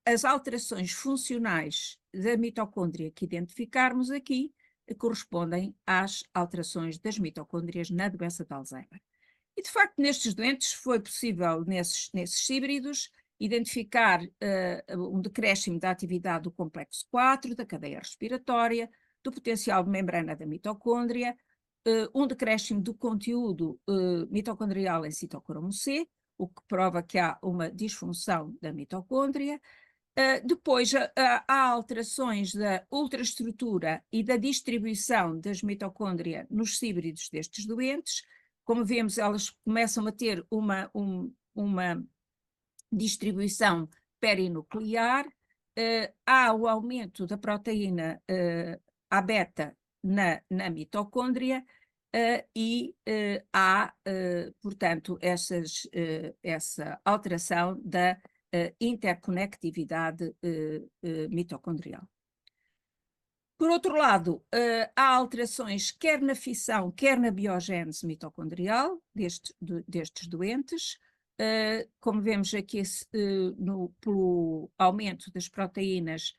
as alterações funcionais da mitocôndria que identificarmos aqui correspondem às alterações das mitocôndrias na doença de Alzheimer. E, de facto, nestes doentes foi possível, nesses híbridos, identificar um decréscimo da atividade do complexo 4, da cadeia respiratória, do potencial de membrana da mitocôndria, um decréscimo do conteúdo mitocondrial em citocromo C, o que prova que há uma disfunção da mitocôndria. Depois, há alterações da ultraestrutura e da distribuição das mitocôndrias nos híbridos destes doentes. Como vemos, elas começam a ter uma distribuição perinuclear, há o aumento da proteína A-beta na mitocôndria e há, portanto, essa alteração da interconectividade mitocondrial. Por outro lado, há alterações quer na fissão, quer na biogénese mitocondrial destes doentes, como vemos aqui pelo aumento das proteínas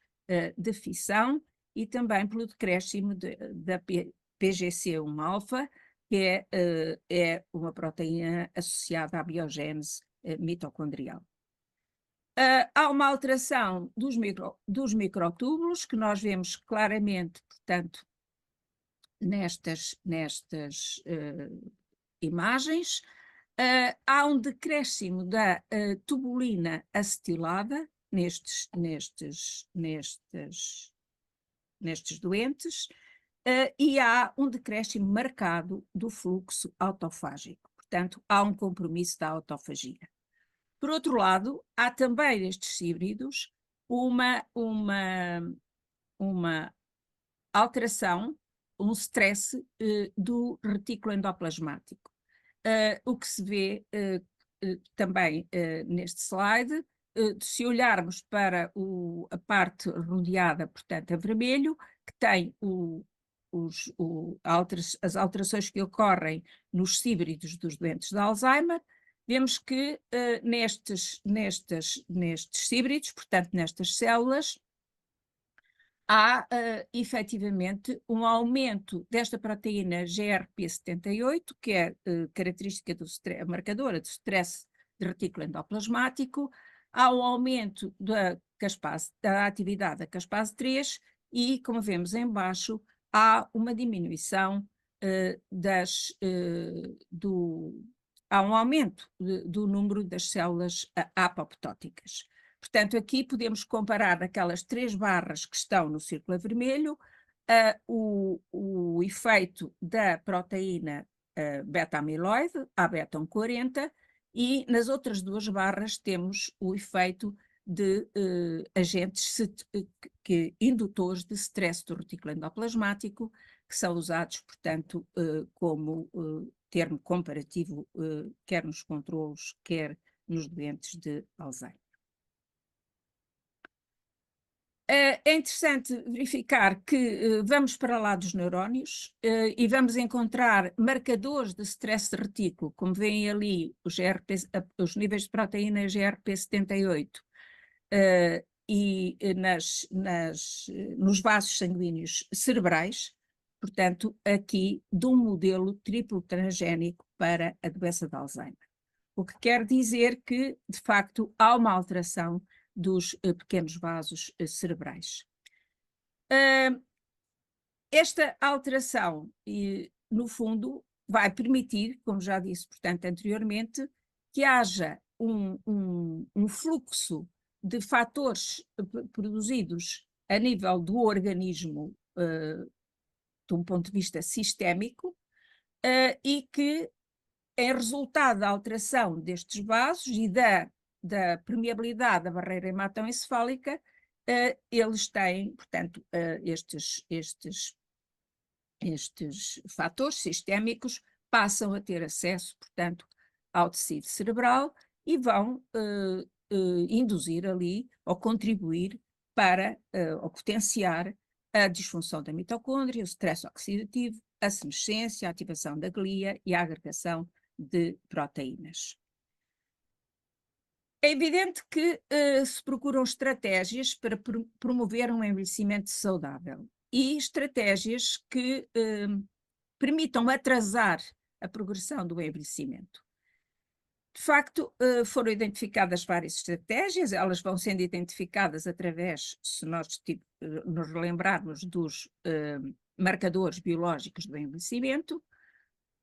de fissão e também pelo decréscimo da PGC1-alfa, que é uma proteína associada à biogénese mitocondrial. Há uma alteração dos microtúbulos, que nós vemos claramente, portanto, nestas imagens. Há um decréscimo da tubulina acetilada nestes doentes, e há um decréscimo marcado do fluxo autofágico. Portanto, há um compromisso da autofagia. Por outro lado, há também nestes híbridos uma alteração, um stress do retículo endoplasmático. O que se vê também neste slide, se olharmos para a parte rodeada, portanto, a vermelho, que tem as alterações que ocorrem nos híbridos dos doentes de Alzheimer, vemos que nestes híbridos, portanto, nestas células, há efetivamente um aumento desta proteína GRP78, que é característica marcadora do stress de retículo endoplasmático, há um aumento da atividade da caspase 3 e, como vemos em baixo, há uma diminuição há um aumento do número das células apoptóticas. Portanto, aqui podemos comparar aquelas 3 barras que estão no círculo vermelho, o efeito da proteína beta-amiloide, a beta-140, e nas outras 2 barras temos o efeito de agentes indutores de stress do retículo endoplasmático, que são usados, portanto, como termo comparativo, quer nos controlos, quer nos doentes de Alzheimer. É interessante verificar que vamos para lá dos neurónios e vamos encontrar marcadores de stress de retículo, como veem ali os níveis de proteína GRP78 e nos vasos sanguíneos cerebrais, portanto, aqui de um modelo triplo transgénico para a doença de Alzheimer. O que quer dizer que, de facto, há uma alteração dos pequenos vasos cerebrais. Esta alteração, no fundo, vai permitir, como já disse, portanto, anteriormente, que haja um fluxo de fatores produzidos a nível do organismo, de um ponto de vista sistémico, e que em resultado da alteração destes vasos e da permeabilidade da barreira hematoencefálica, eles têm, portanto, estes fatores sistémicos passam a ter acesso, portanto, ao tecido cerebral e vão induzir ali ou contribuir para ou potenciar a disfunção da mitocôndria, o stress oxidativo, a senescência, a ativação da glia e a agregação de proteínas. É evidente que se procuram estratégias para promover um envelhecimento saudável e estratégias que permitam atrasar a progressão do envelhecimento. De facto, foram identificadas várias estratégias, elas vão sendo identificadas através, se nós nos relembrarmos dos marcadores biológicos do envelhecimento,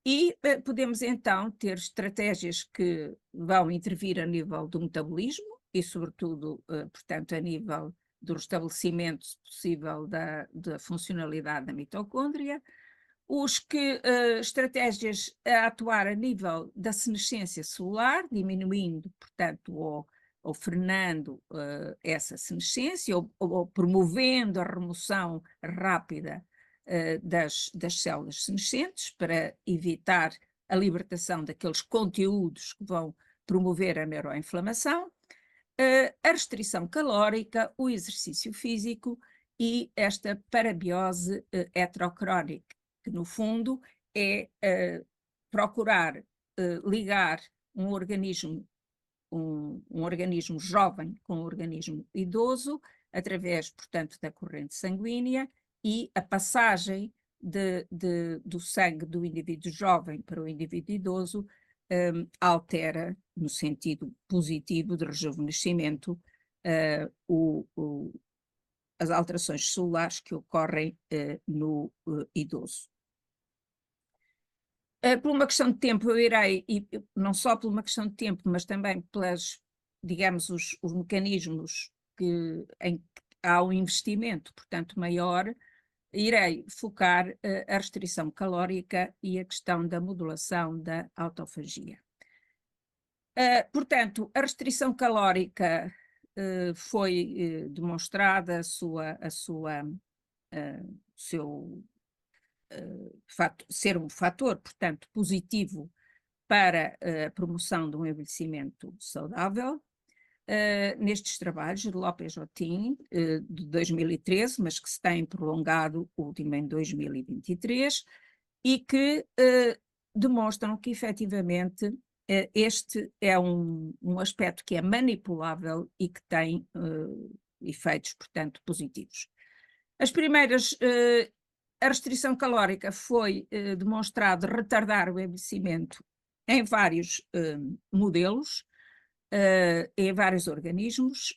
e podemos então ter estratégias que vão intervir a nível do metabolismo e, sobretudo, portanto, a nível do restabelecimento, se possível, da funcionalidade da mitocôndria. Estratégias a atuar a nível da senescência celular, diminuindo, portanto, ou frenando essa senescência, ou promovendo a remoção rápida das células senescentes para evitar a libertação daqueles conteúdos que vão promover a neuroinflamação, a restrição calórica, o exercício físico e esta parabiose heterocrónica, que no fundo é procurar ligar um organismo jovem com um organismo idoso através, portanto, da corrente sanguínea, e a passagem do sangue do indivíduo jovem para o indivíduo idoso altera, no sentido positivo de rejuvenescimento, as alterações celulares que ocorrem no idoso. Por uma questão de tempo eu irei, e não só por uma questão de tempo, mas também pelas, digamos, os mecanismos em que há um investimento, portanto, maior, irei focar a restrição calórica e a questão da modulação da autofagia. Portanto, a restrição calórica foi demonstrada ser um fator, portanto, positivo para a promoção de um envelhecimento saudável. Nestes trabalhos de Lopes-Jotin, de 2013, mas que se têm prolongado, o último em 2023, e que demonstram que, efetivamente, este é um aspecto que é manipulável e que tem efeitos, portanto, positivos. A restrição calórica foi demonstrado retardar o envelhecimento em vários modelos, em vários organismos,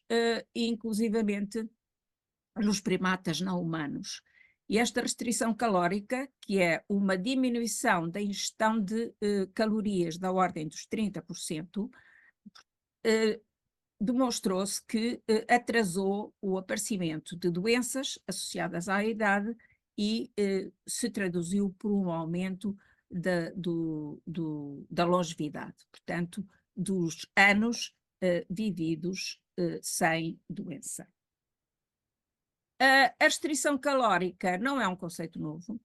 inclusivamente nos primatas não humanos. E esta restrição calórica, que é uma diminuição da ingestão de calorias da ordem dos 30%, demonstrou-se que atrasou o aparecimento de doenças associadas à idade e se traduziu por um aumento da longevidade, portanto, dos anos vividos sem doença. A restrição calórica não é um conceito novo.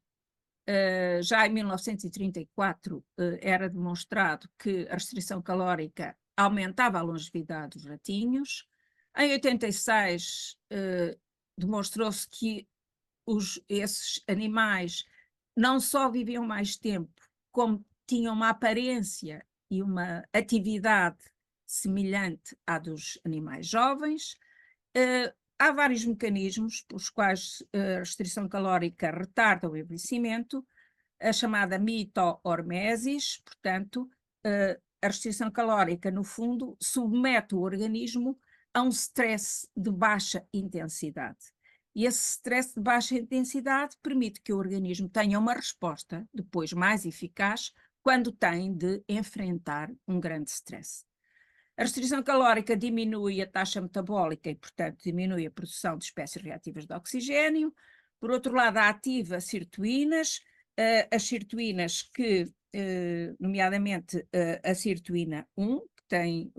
Já em 1934 era demonstrado que a restrição calórica aumentava a longevidade dos ratinhos. Em 86 demonstrou-se que esses animais não só viviam mais tempo, como tinham uma aparência e uma atividade semelhante à dos animais jovens. Há vários mecanismos pelos quais a restrição calórica retarda o envelhecimento, a chamada mito-hormesis, portanto, a restrição calórica, no fundo, submete o organismo a um stress de baixa intensidade. E esse stress de baixa intensidade permite que o organismo tenha uma resposta depois mais eficaz quando tem de enfrentar um grande stress. A restrição calórica diminui a taxa metabólica e, portanto, diminui a produção de espécies reativas de oxigênio. Por outro lado, ativa sirtuínas, as sirtuínas que nomeadamente a sirtuína 1, que tem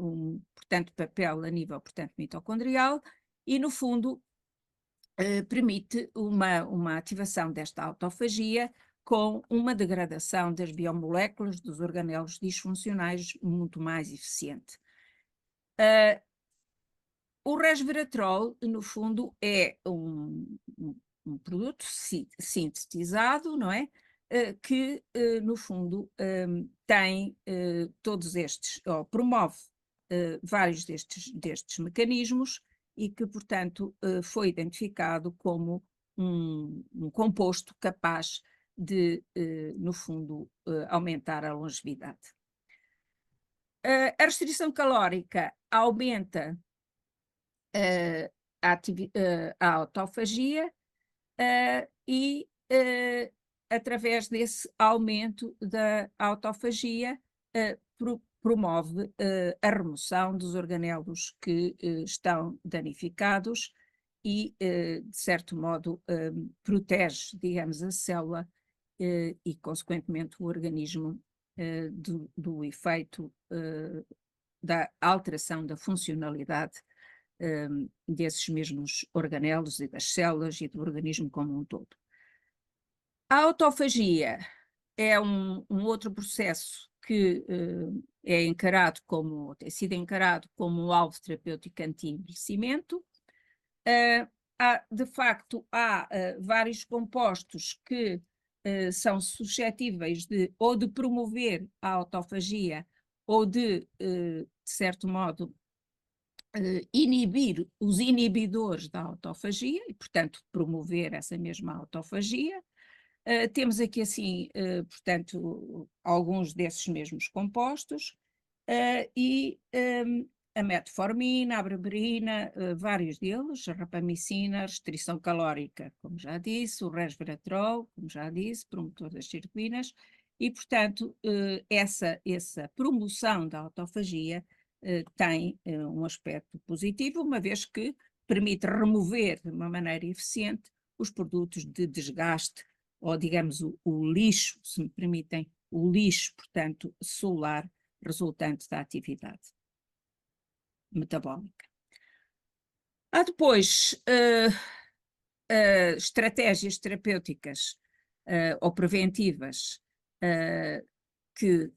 portanto, papel a nível, portanto, mitocondrial, e no fundo permite uma ativação desta autofagia com uma degradação das biomoléculas dos organelos disfuncionais muito mais eficiente. O resveratrol, no fundo, é um produto sintetizado, não é? Que, no fundo, tem todos estes, ou promove vários destes mecanismos e que, portanto, foi identificado como um composto capaz de, no fundo, aumentar a longevidade. A restrição calórica aumenta a autofagia e, através desse aumento da autofagia, promove a remoção dos organelos que estão danificados e, de certo modo, protege, digamos, a célula e, consequentemente, o organismo do efeito da alteração da funcionalidade desses mesmos organelos e das células e do organismo como um todo. A autofagia é um outro processo que é encarado como, tem sido encarado como um alvo terapêutico anti-envelhecimento. De facto, há vários compostos que são suscetíveis ou de promover a autofagia ou de certo modo, inibir os inibidores da autofagia e, portanto, promover essa mesma autofagia. Temos aqui, assim, portanto, alguns desses mesmos compostos e a metformina, a berberina, vários deles, a rapamicina, a restrição calórica, como já disse, o resveratrol, como já disse, promotor das sirtuínas, e, portanto, essa promoção da autofagia tem um aspecto positivo, uma vez que permite remover de uma maneira eficiente os produtos de desgaste, ou digamos o lixo, se me permitem, o lixo, portanto, celular resultante da atividade metabólica. Há depois estratégias terapêuticas ou preventivas que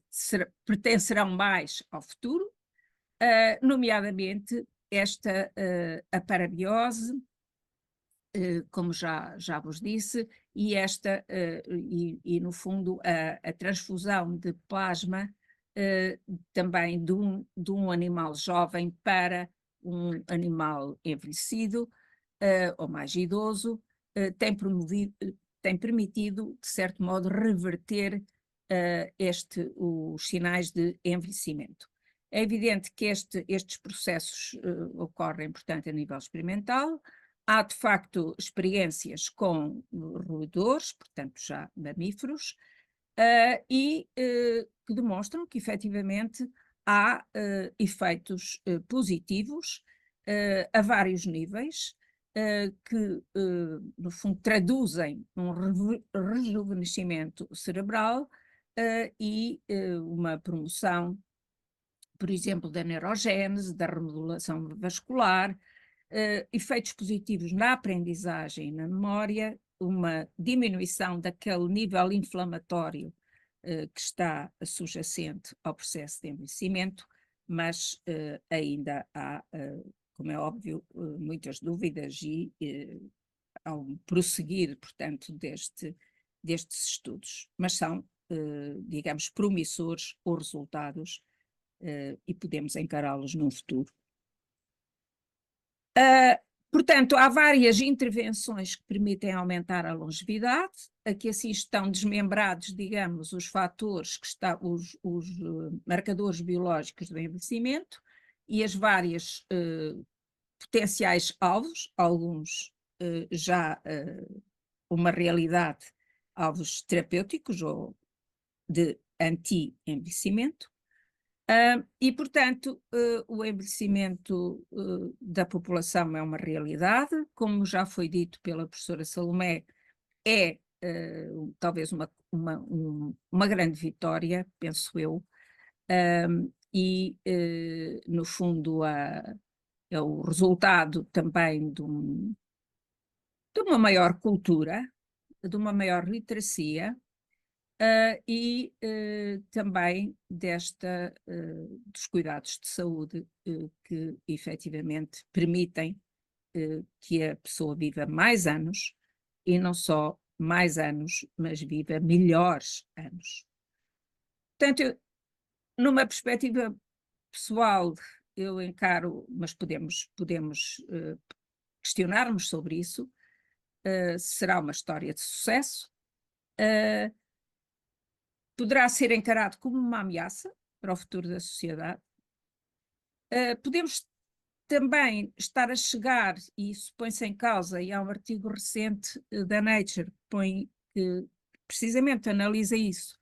pertencerão mais ao futuro, nomeadamente a parabiose, como já vos disse, e no fundo a transfusão de plasma também de um animal jovem para um animal envelhecido ou mais idoso, tem permitido, de certo modo, reverter os sinais de envelhecimento. É evidente que estes processos ocorrem, portanto, a nível experimental. Há, de facto, experiências com roedores, portanto, já mamíferos, e que demonstram que, efetivamente, há efeitos positivos a vários níveis, que, no fundo, traduzem um rejuvenescimento cerebral e uma promoção, por exemplo, da neurogênese, da remodulação vascular, efeitos positivos na aprendizagem e na memória, uma diminuição daquele nível inflamatório que está subjacente ao processo de envelhecimento, mas ainda há, como é óbvio, muitas dúvidas e ao prosseguir, portanto, destes estudos. Mas são, digamos, promissores os resultados e podemos encará-los num futuro. Portanto, há várias intervenções que permitem aumentar a longevidade. Aqui assim estão desmembrados, digamos, os fatores, os marcadores biológicos do envelhecimento e as várias potenciais alvos, alguns já uma realidade, alvos terapêuticos ou de anti-envelhecimento. E, portanto, o envelhecimento da população é uma realidade, como já foi dito pela professora Salomé, é talvez uma grande vitória, penso eu, e no fundo é o resultado também de uma maior cultura, de uma maior literacia, e também dos cuidados de saúde que efetivamente permitem que a pessoa viva mais anos, e não só mais anos, mas viva melhores anos. Portanto, numa perspectiva pessoal, eu encaro, mas podemos questionar-nos sobre isso, será uma história de sucesso, poderá ser encarado como uma ameaça para o futuro da sociedade. Podemos também estar a chegar, e isso põe-se em causa, e há um artigo recente da Nature que precisamente analisa isso,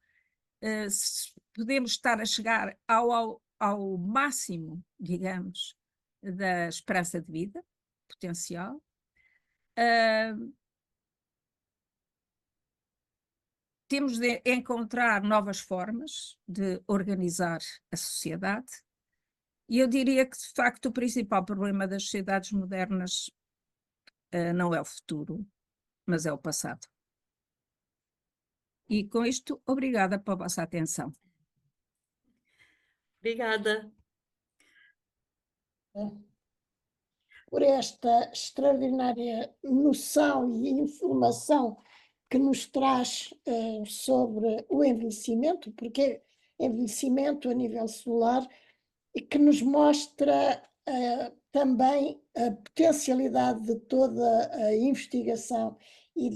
podemos estar a chegar ao máximo, digamos, da esperança de vida potencial. Temos de encontrar novas formas de organizar a sociedade, e eu diria que, de facto, o principal problema das sociedades modernas não é o futuro, mas é o passado. E com isto, obrigada pela vossa atenção. Obrigada. Por esta extraordinária noção e informação que nos traz sobre o envelhecimento, porque envelhecimento a nível celular, e que nos mostra também a potencialidade de toda a investigação e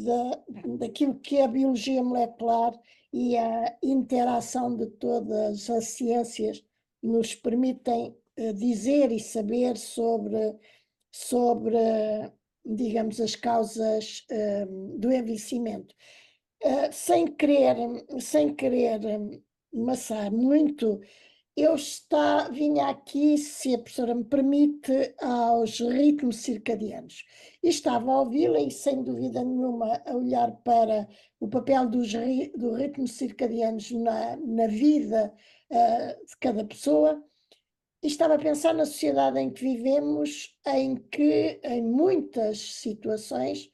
daquilo que é a biologia molecular e a interação de todas as ciências nos permitem dizer e saber sobre, digamos, as causas do envelhecimento. Sem querer maçar muito, eu vinha aqui, se a professora me permite, aos ritmos circadianos. E estava a ouvi-la e, sem dúvida nenhuma, a olhar para o papel dos ritmos circadianos na vida de cada pessoa. E estava a pensar na sociedade em que vivemos, em que, em muitas situações,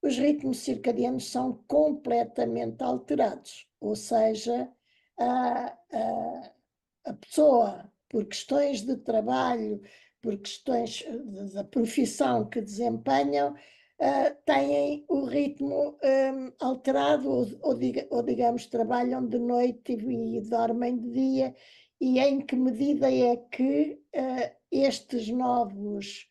os ritmos circadianos são completamente alterados. Ou seja, a pessoa, por questões de trabalho, por questões da profissão que desempenham, têm o ritmo alterado, ou digamos, trabalham de noite e dormem de dia. E em que medida é que estes novos,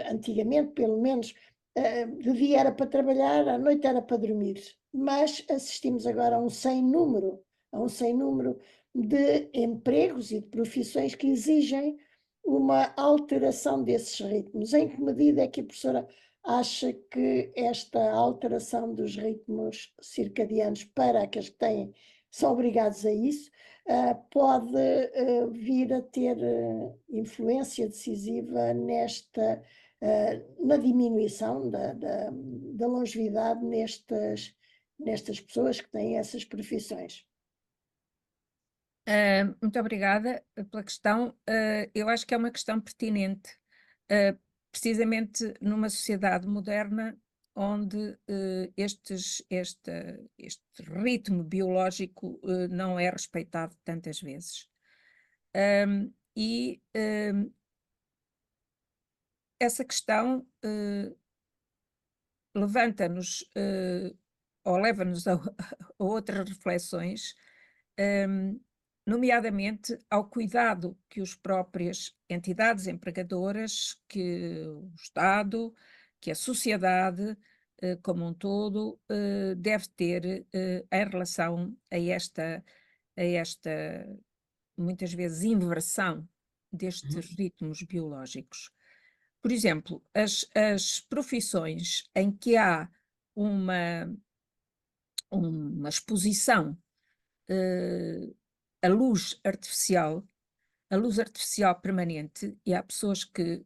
antigamente pelo menos, de dia era para trabalhar, à noite era para dormir, mas assistimos agora a um sem número de empregos e de profissões que exigem uma alteração desses ritmos. Em que medida é que a professora acha que esta alteração dos ritmos circadianos para aqueles que são obrigados a isso, pode vir a ter influência decisiva na diminuição da longevidade nestas pessoas que têm essas profissões? Muito obrigada pela questão. Eu acho que é uma questão pertinente, precisamente numa sociedade moderna onde este ritmo biológico não é respeitado tantas vezes. Essa questão levanta-nos ou leva-nos a outras reflexões, nomeadamente ao cuidado que as próprias entidades empregadoras, que o Estado, que a sociedade como um todo deve ter em relação a esta muitas vezes inversão destes ritmos biológicos. Por exemplo, as profissões em que há uma exposição à luz artificial permanente, e há pessoas que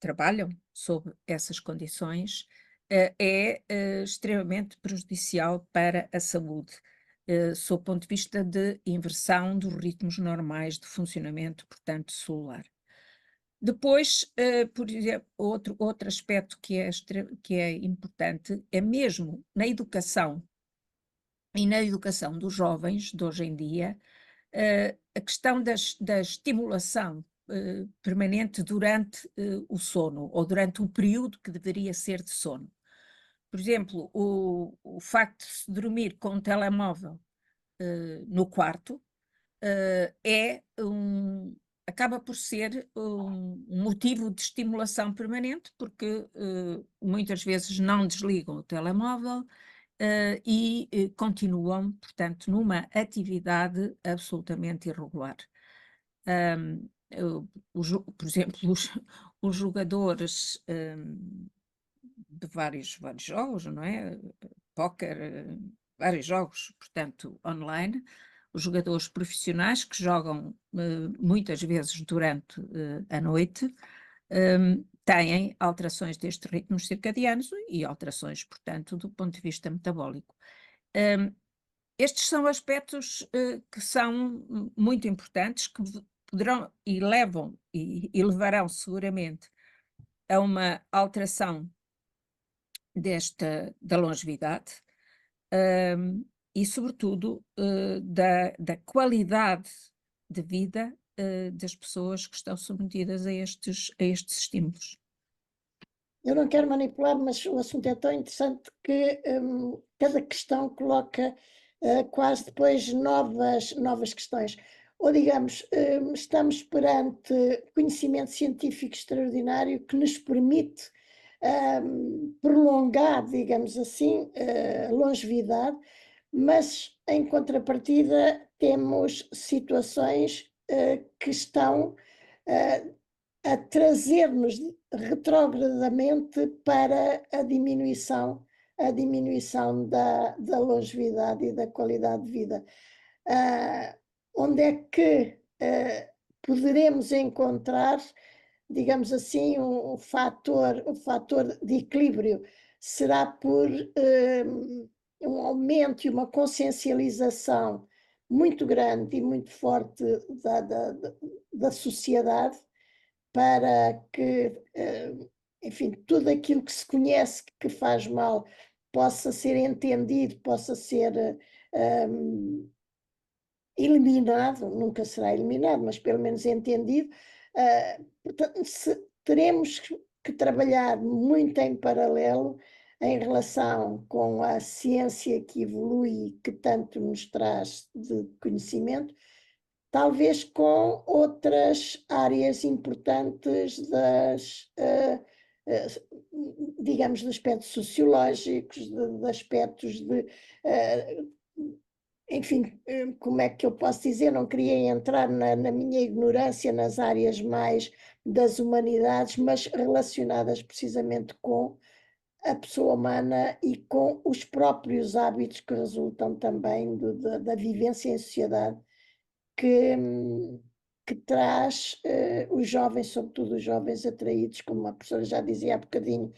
trabalham sob essas condições, extremamente prejudicial para a saúde, sob o ponto de vista de inversão dos ritmos normais de funcionamento, portanto, celular. Depois, por exemplo, outro aspecto que é importante é mesmo na educação e na educação dos jovens de hoje em dia, a questão da estimulação permanente durante o sono ou durante o período que deveria ser de sono. Por exemplo, o facto de se dormir com um telemóvel no quarto acaba por ser um motivo de estimulação permanente, porque muitas vezes não desligam o telemóvel e continuam, portanto, numa atividade absolutamente irregular. Por exemplo, os jogadores de vários jogos, não é? Póquer, vários jogos, portanto, online, os jogadores profissionais que jogam muitas vezes durante a noite, têm alterações destes ritmos circadianos e alterações, portanto, do ponto de vista metabólico. Estes são aspectos que são muito importantes, que poderão e levam e levarão seguramente a uma alteração da longevidade e, sobretudo, da qualidade de vida das pessoas que estão submetidas a estes estímulos. Eu não quero manipular, mas o assunto é tão interessante que cada questão coloca quase depois novas questões. Ou digamos, estamos perante conhecimento científico extraordinário que nos permite prolongar, digamos assim, a longevidade, mas em contrapartida temos situações que estão a trazer-nos retrogradamente para a diminuição da longevidade e da qualidade de vida. Onde é que poderemos encontrar, digamos assim, um fator de equilíbrio? Será por um aumento e uma consciencialização muito grande e muito forte da sociedade, para que, enfim, tudo aquilo que se conhece que faz mal possa ser entendido, possa ser eliminado, nunca será eliminado, mas pelo menos entendido. Portanto, teremos que trabalhar muito em paralelo em relação com a ciência que evolui e que tanto nos traz de conhecimento, talvez com outras áreas importantes digamos, de aspectos sociológicos, de aspectos enfim, como é que eu posso dizer? Não queria entrar na minha ignorância nas áreas mais das humanidades, mas relacionadas precisamente com a pessoa humana e com os próprios hábitos que resultam também da vivência em sociedade, que traz os jovens, sobretudo os jovens atraídos, como a professora já dizia há bocadinho,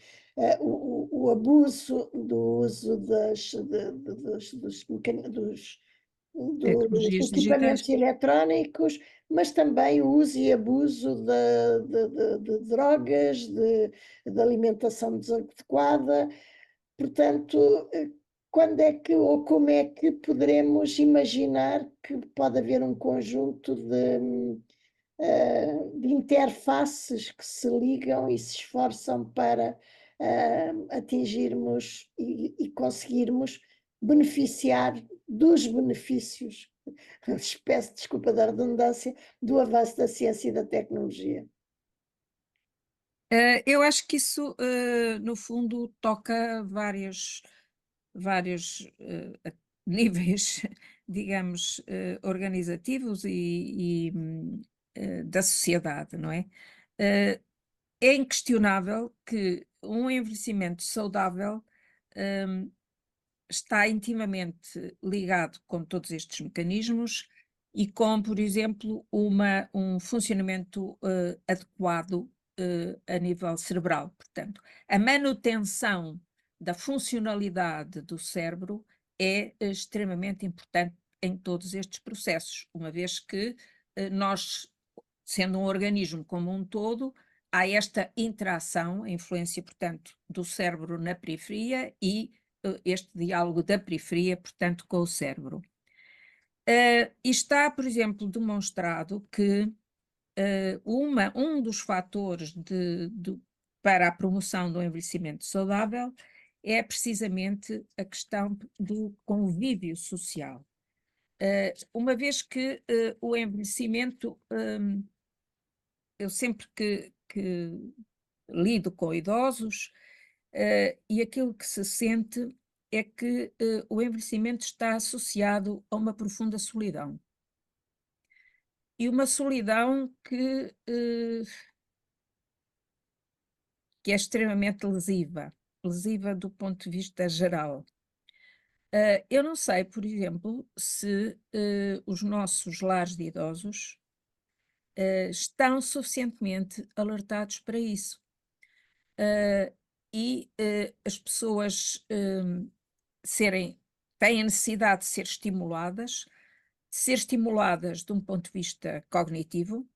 o abuso do uso dos Tecnologias digitais. equipamentos eletrónicos, mas também o uso e abuso de drogas, de alimentação desadequada. Portanto, quando é que ou como é que poderemos imaginar que pode haver um conjunto de interfaces que se ligam e se esforçam para atingirmos e conseguirmos beneficiar dos benefícios, peço desculpa da redundância, do avanço da ciência e da tecnologia? Eu acho que isso, no fundo, toca vários níveis, digamos, organizativos e da sociedade, não é? É inquestionável que um envelhecimento saudável está intimamente ligado com todos estes mecanismos e com, por exemplo, um funcionamento adequado a nível cerebral. Portanto, a manutenção da funcionalidade do cérebro é extremamente importante em todos estes processos, uma vez que nós, sendo um organismo como um todo, há esta interação, a influência, portanto, do cérebro na periferia e este diálogo da periferia, portanto, com o cérebro. E está, por exemplo, demonstrado que um dos fatores para a promoção do envelhecimento saudável é precisamente a questão do convívio social. Uma vez que o envelhecimento, eu sempre que lido com idosos, e aquilo que se sente é que o envelhecimento está associado a uma profunda solidão. E uma solidão que é extremamente lesiva do ponto de vista geral. Eu não sei, por exemplo, se os nossos lares de idosos estão suficientemente alertados para isso. E as pessoas têm a necessidade de ser estimuladas de um ponto de vista cognitivo,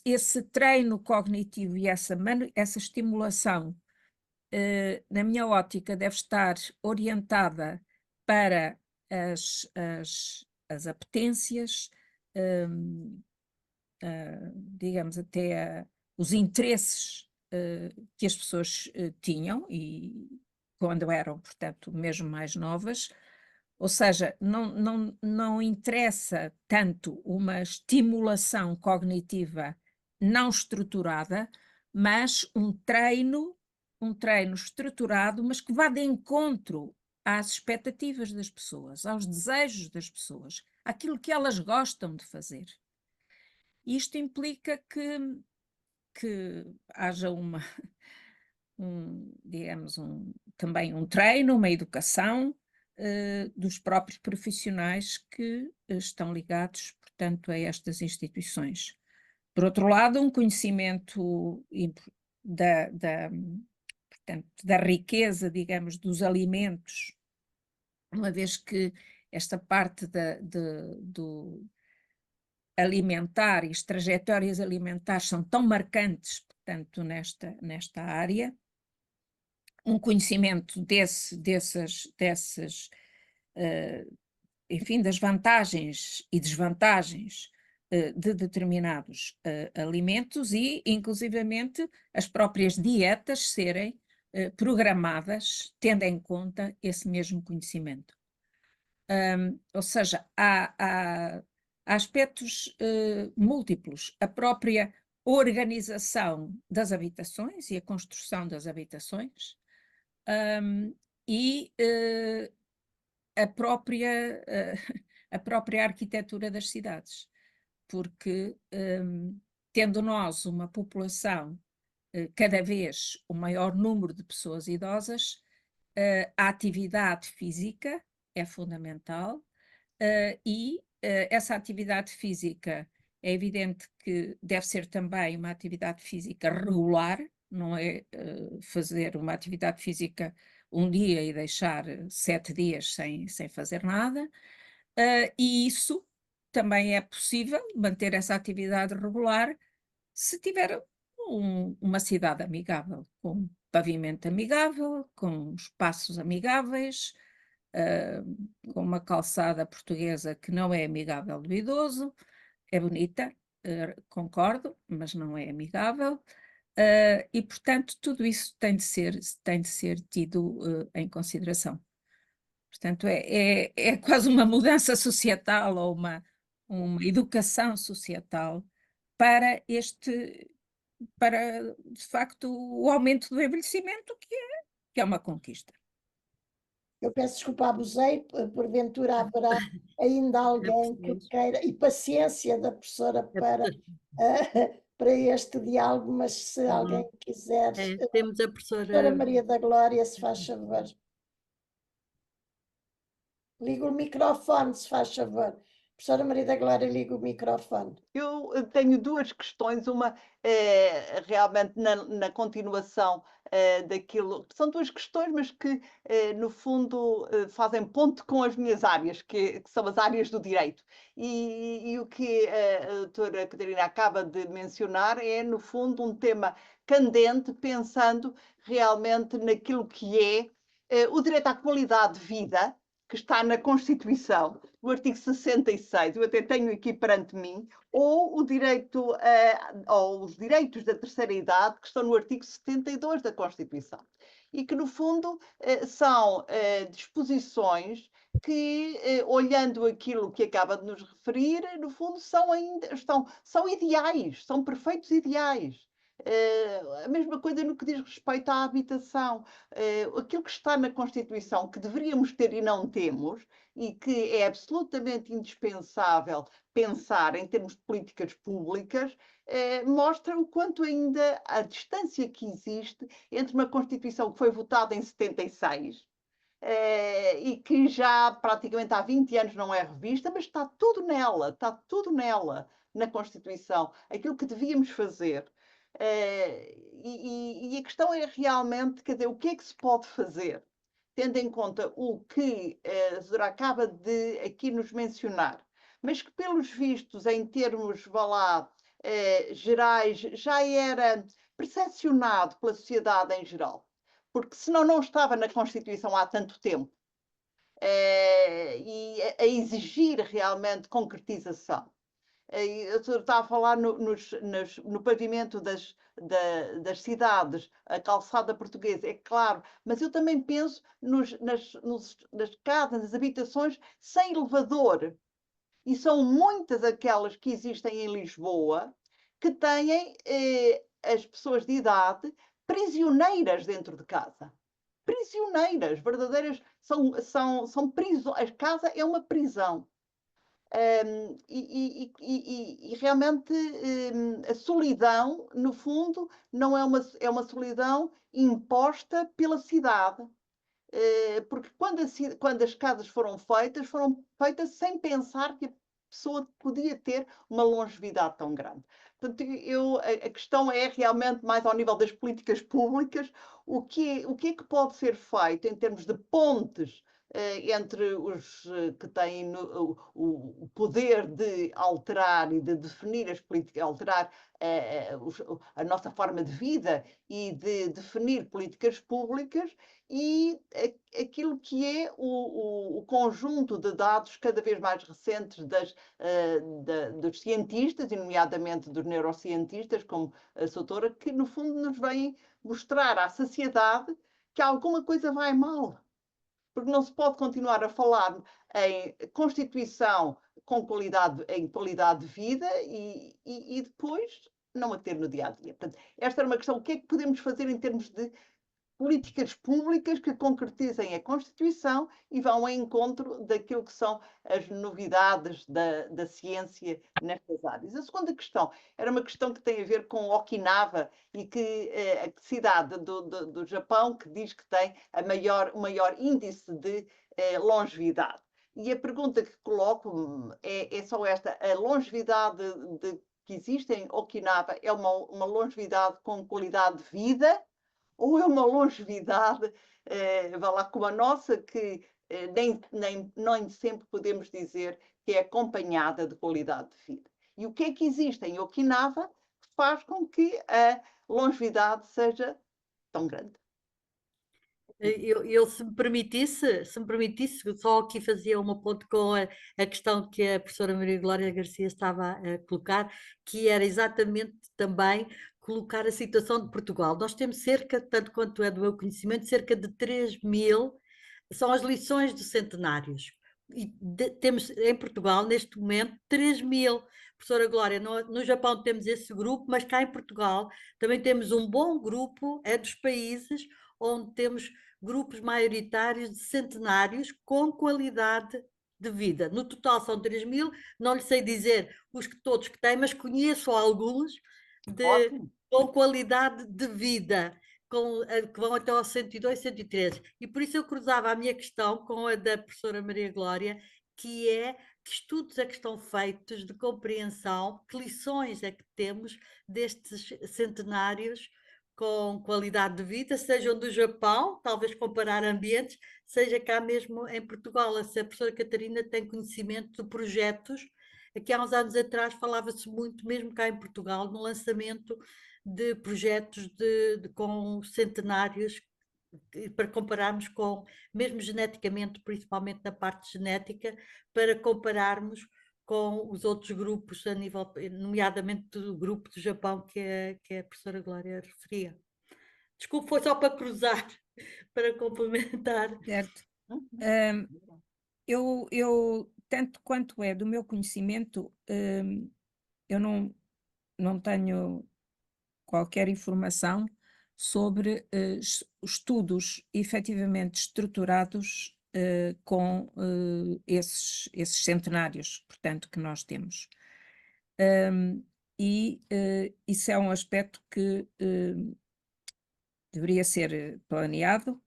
esse treino cognitivo e essa estimulação, na minha ótica, deve estar orientada para as apetências, digamos, até os interesses que as pessoas tinham e quando eram, portanto, mesmo mais novas. Ou seja, não interessa tanto uma estimulação cognitiva não estruturada, mas um treino estruturado, mas que vá de encontro às expectativas das pessoas, aos desejos das pessoas, àquilo que elas gostam de fazer. Isto implica que haja também um treino, uma educação dos próprios profissionais que estão ligados, portanto, a estas instituições. Por outro lado, um conhecimento portanto, da riqueza, digamos, dos alimentos, uma vez que esta parte do alimentar e as trajetórias alimentares são tão marcantes, portanto, nesta área, um conhecimento enfim, das vantagens e desvantagens de determinados alimentos e, inclusivamente, as próprias dietas serem programadas tendo em conta esse mesmo conhecimento. Ou seja, há aspectos múltiplos. A própria organização das habitações e a construção das habitações e a própria arquitetura das cidades, porque tendo nós uma população cada vez o maior número de pessoas idosas, a atividade física é fundamental e essa atividade física é evidente que deve ser também uma atividade física regular, não é fazer uma atividade física um dia e deixar 7 dias sem fazer nada, e isso também é possível, manter essa atividade regular, se tiver uma cidade amigável, com pavimento amigável, com espaços amigáveis, com uma calçada portuguesa que não é amigável do idoso, é bonita, concordo, mas não é amigável, e portanto tudo isso tem de ser tido em consideração. Portanto é quase uma mudança societal ou uma educação societal para de facto o aumento do envelhecimento, que é uma conquista. Eu peço desculpa, abusei, porventura haverá ainda alguém que queira, e paciência da professora para este diálogo, mas se alguém quiser. Temos a professora Maria da Glória, se faz favor. Liga o microfone, se faz favor. Professora Maria da Glória, liga o microfone. Eu tenho duas questões, uma realmente na continuação daquilo, são duas questões, mas que no fundo fazem ponto com as minhas áreas, que são as áreas do direito. E o que a doutora Catarina acaba de mencionar é, no fundo, um tema candente, pensando realmente naquilo que é o direito à qualidade de vida, que está na Constituição, no artigo 66, eu até tenho aqui perante mim, ou o direito, ou os direitos da terceira idade, que estão no artigo 72 da Constituição. E que, no fundo, são disposições que, olhando aquilo que acaba de nos referir, no fundo, são ideais, são perfeitos ideais. A mesma coisa no que diz respeito à habitação. Aquilo que está na Constituição, que deveríamos ter e não temos, e que é absolutamente indispensável pensar em termos de políticas públicas, mostra o quanto ainda a distância que existe entre uma Constituição que foi votada em 76 e que já praticamente há 20 anos não é revista, mas está tudo nela, na Constituição, aquilo que devíamos fazer. E a questão é realmente, quer dizer, o que é que se pode fazer, tendo em conta o que a senhora acaba de aqui nos mencionar, mas que pelos vistos, em termos, vá lá, gerais, já era percepcionado pela sociedade em geral, porque senão não estava na Constituição há tanto tempo, e a exigir realmente concretização. Eu estava a falar no pavimento das cidades, a calçada portuguesa, é claro, mas eu também penso nas casas, nas habitações sem elevador. E são muitas aquelas que existem em Lisboa que têm as pessoas de idade prisioneiras dentro de casa. Prisioneiras, verdadeiras, são prisões. A casa é uma prisão. E realmente a solidão, no fundo, não é uma solidão imposta pela cidade. Porque quando as casas foram feitas sem pensar que a pessoa podia ter uma longevidade tão grande. Portanto, a questão é realmente mais ao nível das políticas públicas, o que é que pode ser feito em termos de pontes entre os que têm o poder de alterar e de definir as políticas, alterar a nossa forma de vida e de definir políticas públicas, e aquilo que é o conjunto de dados cada vez mais recentes dos cientistas, e nomeadamente dos neurocientistas, como a doutora, que no fundo nos vêm mostrar à sociedade que alguma coisa vai mal. Porque não se pode continuar a falar em Constituição em qualidade de vida e depois não a ter no dia a dia. Portanto, esta era uma questão: o que é que podemos fazer em termos de políticas públicas que concretizem a Constituição e vão ao encontro daquilo que são as novidades da ciência nestas áreas. A segunda questão era uma questão que tem a ver com Okinawa, e que a cidade do Japão, que diz que tem o maior índice de longevidade. E a pergunta que coloco é só esta: a longevidade que existe em Okinawa é uma longevidade com qualidade de vida, ou é uma longevidade, vá lá, como a nossa, que nem sempre podemos dizer que é acompanhada de qualidade de vida? E o que é que existe em Okinawa que faz com que a longevidade seja tão grande? Se me permitisse, só aqui fazia uma ponto com a questão que a professora Maria Glória Garcia estava a colocar, que era exatamente também colocar a situação de Portugal. Nós temos cerca, tanto quanto é do meu conhecimento, cerca de 3.000, são as lições dos centenários. E temos em Portugal, neste momento, 3.000. Professora Glória, no Japão temos esse grupo, mas cá em Portugal também temos um bom grupo, é dos países onde temos grupos maioritários de centenários com qualidade de vida. No total são 3.000, não lhe sei dizer todos que têm, mas conheço alguns com qualidade de vida, que vão até aos 102, 103. E por isso eu cruzava a minha questão com a da professora Maria Glória, que é que estudos é que estão feitos de compreensão, que lições é que temos destes centenários com qualidade de vida, sejam do Japão, talvez comparar ambientes, seja cá mesmo em Portugal. Se a professora Catarina tem conhecimento de projetos, aqui há uns anos atrás falava-se muito, mesmo cá em Portugal, no lançamento de projetos com centenários, para compararmos com, mesmo geneticamente, principalmente na parte genética, para compararmos com os outros grupos, a nível, nomeadamente do grupo do Japão que a professora Glória referia. Desculpe, foi só para cruzar, para complementar. Certo. Uhum. Eu, tanto quanto é do meu conhecimento, eu não tenho qualquer informação sobre estudos efetivamente estruturados com esses centenários, portanto, que nós temos. Isso é um aspecto que deveria ser planeado,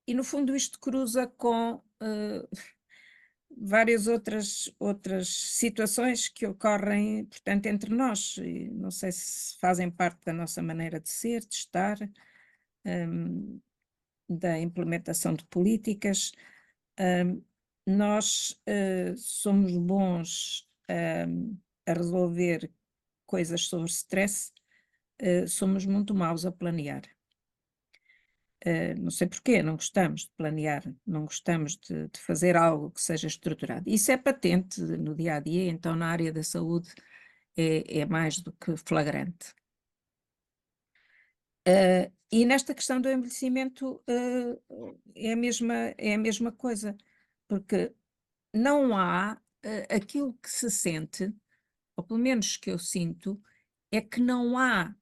e no fundo isto cruza com várias outras situações que ocorrem, portanto, entre nós. E não sei se fazem parte da nossa maneira de ser, de estar, da implementação de políticas. Nós somos bons a resolver coisas sobre stress, somos muito maus a planear. Não sei porquê, não gostamos de planear, não gostamos de fazer algo que seja estruturado. Isso é patente no dia a dia, então na área da saúde é mais do que flagrante. E nesta questão do envelhecimento é a mesma coisa, porque não há aquilo que se sente, ou pelo menos que eu sinto, é que não há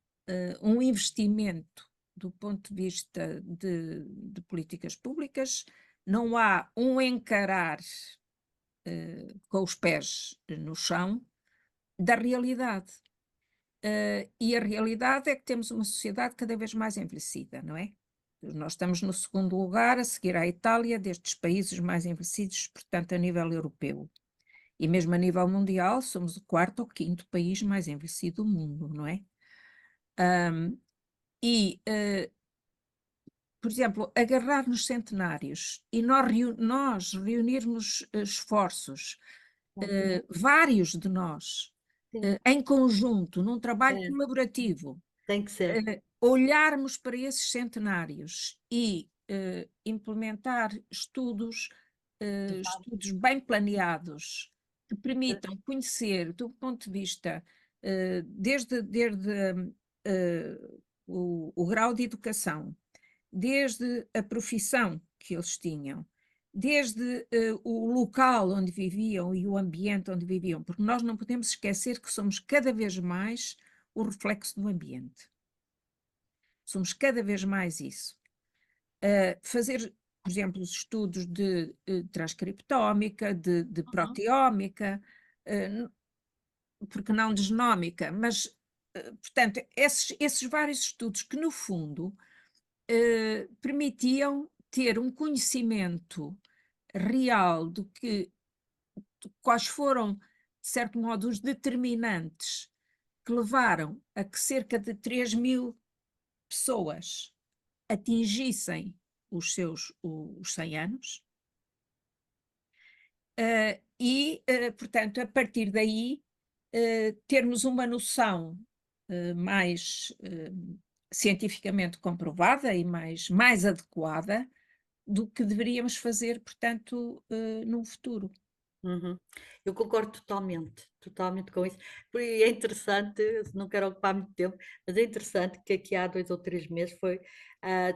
um investimento do ponto de vista de políticas públicas, não há um encarar com os pés no chão da realidade. E a realidade é que temos uma sociedade cada vez mais envelhecida, não é? Nós estamos no segundo lugar, a seguir à Itália, destes países mais envelhecidos, portanto, a nível europeu. E mesmo a nível mundial, somos o quarto ou quinto país mais envelhecido do mundo, não é? Por exemplo, agarrar nos centenários e nós reunirmos esforços, vários de nós, em conjunto, num trabalho colaborativo, Tem que ser. olharmos para esses centenários e implementar estudos bem planeados que permitam conhecer, do ponto de vista, desde o grau de educação, desde a profissão que eles tinham, desde o local onde viviam e o ambiente onde viviam, porque nós não podemos esquecer que somos cada vez mais o reflexo do ambiente. Somos cada vez mais isso. Fazer, por exemplo, os estudos de transcriptómica, de proteómica, porque não de genómica, mas, portanto, esses vários estudos que, no fundo, permitiam ter um conhecimento real quais foram, de certo modo, os determinantes que levaram a que cerca de 3.000 pessoas atingissem os 100 anos, portanto, a partir daí, termos uma noção mais cientificamente comprovada e mais adequada do que deveríamos fazer, portanto, no futuro. Uhum. Eu concordo totalmente com isso. E é interessante, não quero ocupar muito tempo, mas é interessante que aqui há 2 ou 3 meses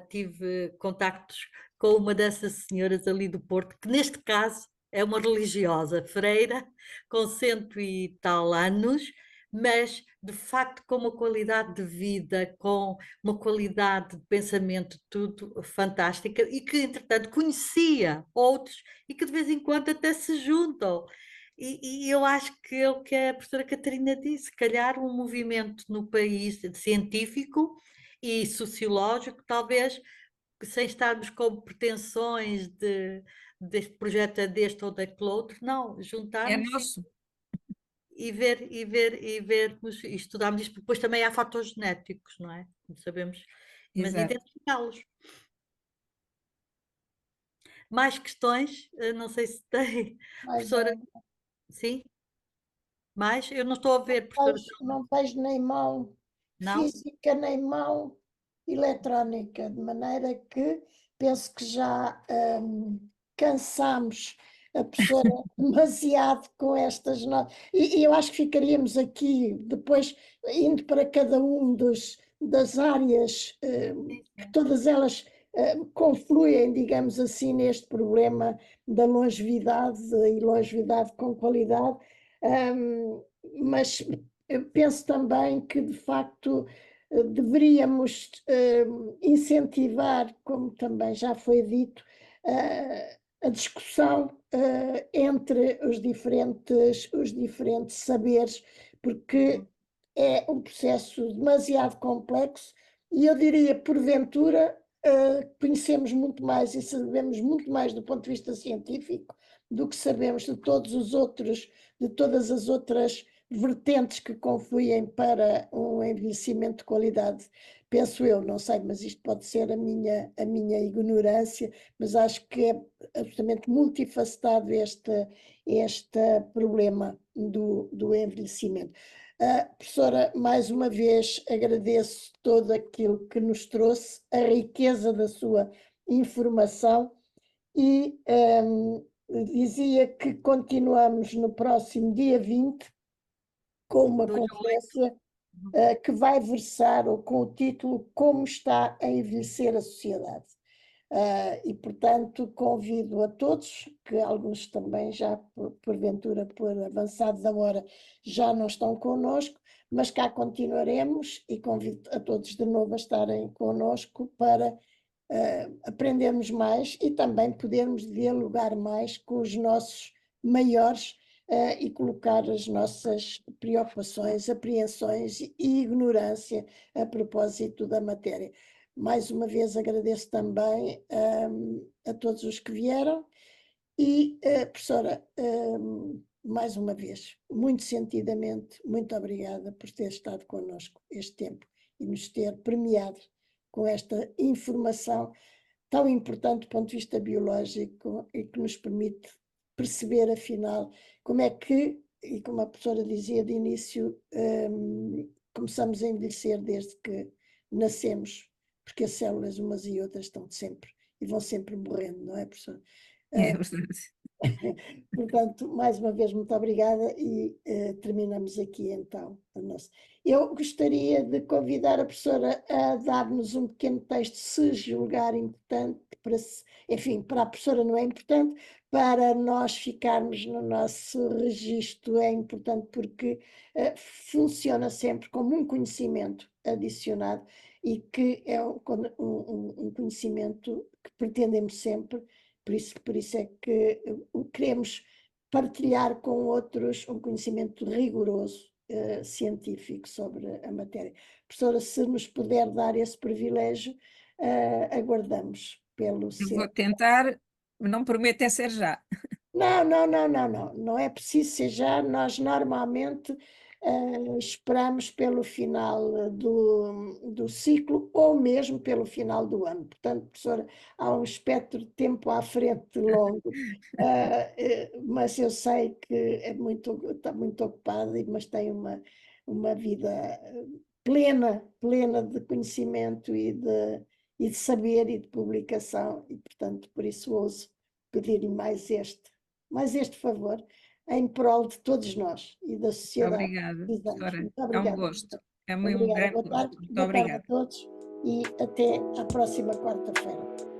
tive contactos com uma dessas senhoras ali do Porto, que neste caso é uma religiosa freira, com 100 e tal anos, mas de facto com uma qualidade de vida, com uma qualidade de pensamento, tudo fantástica, e que entretanto conhecia outros e que de vez em quando até se juntam. E eu acho que é o que a professora Catarina disse, se calhar um movimento no país científico e sociológico talvez sem estarmos com pretensões deste projeto é deste ou daquele outro, não, É juntarmos nosso. e vermos e estudarmos isto, porque depois também há fatores genéticos, não é? Como sabemos, mas Exato. identificá-los. Mais questões? Não sei se tem, Mais professora, sim? Mais? Eu não estou a ver, professora, não tens nem mão não? física nem mão eletrónica, de maneira que penso que já cansamos a pessoa demasiado com estas notas. E eu acho que ficaríamos aqui depois indo para cada um das áreas, Sim, que sim. todas elas confluem, digamos assim, neste problema da longevidade e longevidade com qualidade. Mas eu penso também que, de facto, deveríamos incentivar, como também já foi dito, a discussão entre os diferentes saberes, porque é um processo demasiado complexo e eu diria, porventura, conhecemos muito mais e sabemos muito mais do ponto de vista científico do que sabemos de todas as outras vertentes que confluem para um envelhecimento de qualidade. Penso eu, não sei, mas isto pode ser a minha ignorância, mas acho que é absolutamente multifacetado este problema do envelhecimento. Professora, mais uma vez agradeço todo aquilo que nos trouxe, a riqueza da sua informação e dizia que continuamos no próximo dia 20 com uma Do conferência que vai versar ou com o título Como está a envelhecer a sociedade. E, portanto, convido a todos, que alguns também já, porventura, por avançado da hora, já não estão connosco, mas cá continuaremos e convido a todos de novo a estarem connosco para aprendermos mais e também podermos dialogar mais com os nossos maiores e colocar as nossas preocupações, apreensões e ignorância a propósito da matéria. Mais uma vez agradeço também a todos os que vieram e, professora, mais uma vez, muito sentidamente, muito obrigada por ter estado connosco este tempo e nos ter premiado com esta informação tão importante do ponto de vista biológico e que nos permite perceber, afinal, como é que, e como a professora dizia de início, começamos a envelhecer desde que nascemos, porque as células umas e outras estão sempre e vão sempre morrendo, não é, professora? É verdade. Portanto, mais uma vez, muito obrigada e terminamos aqui então a nossa. Eu gostaria de convidar a professora a dar-nos um pequeno texto, se julgar importante, enfim, para a professora não é importante, para nós ficarmos no nosso registro é importante porque funciona sempre como um conhecimento adicionado e que é um conhecimento que pretendemos sempre. Por isso é que queremos partilhar com outros um conhecimento rigoroso, científico sobre a matéria. Professora, se nos puder dar esse privilégio, aguardamos pelo Eu seu. vou tentar, não prometo é ser já. Não é preciso ser já. Nós normalmente esperamos pelo final do ciclo ou mesmo pelo final do ano. Portanto, professora, há um espectro de tempo à frente longo, mas eu sei que está muito ocupada, mas tem uma vida plena de conhecimento e de saber e de publicação, e portanto, por isso ouso pedir-lhe mais este favor em prol de todos nós e da sociedade que Obrigada, precisamos. professora. Muito É um obrigada. gosto. É um Obrigada. grande gosto. Muito Boa tarde a obrigada. todos e até à próxima quarta-feira.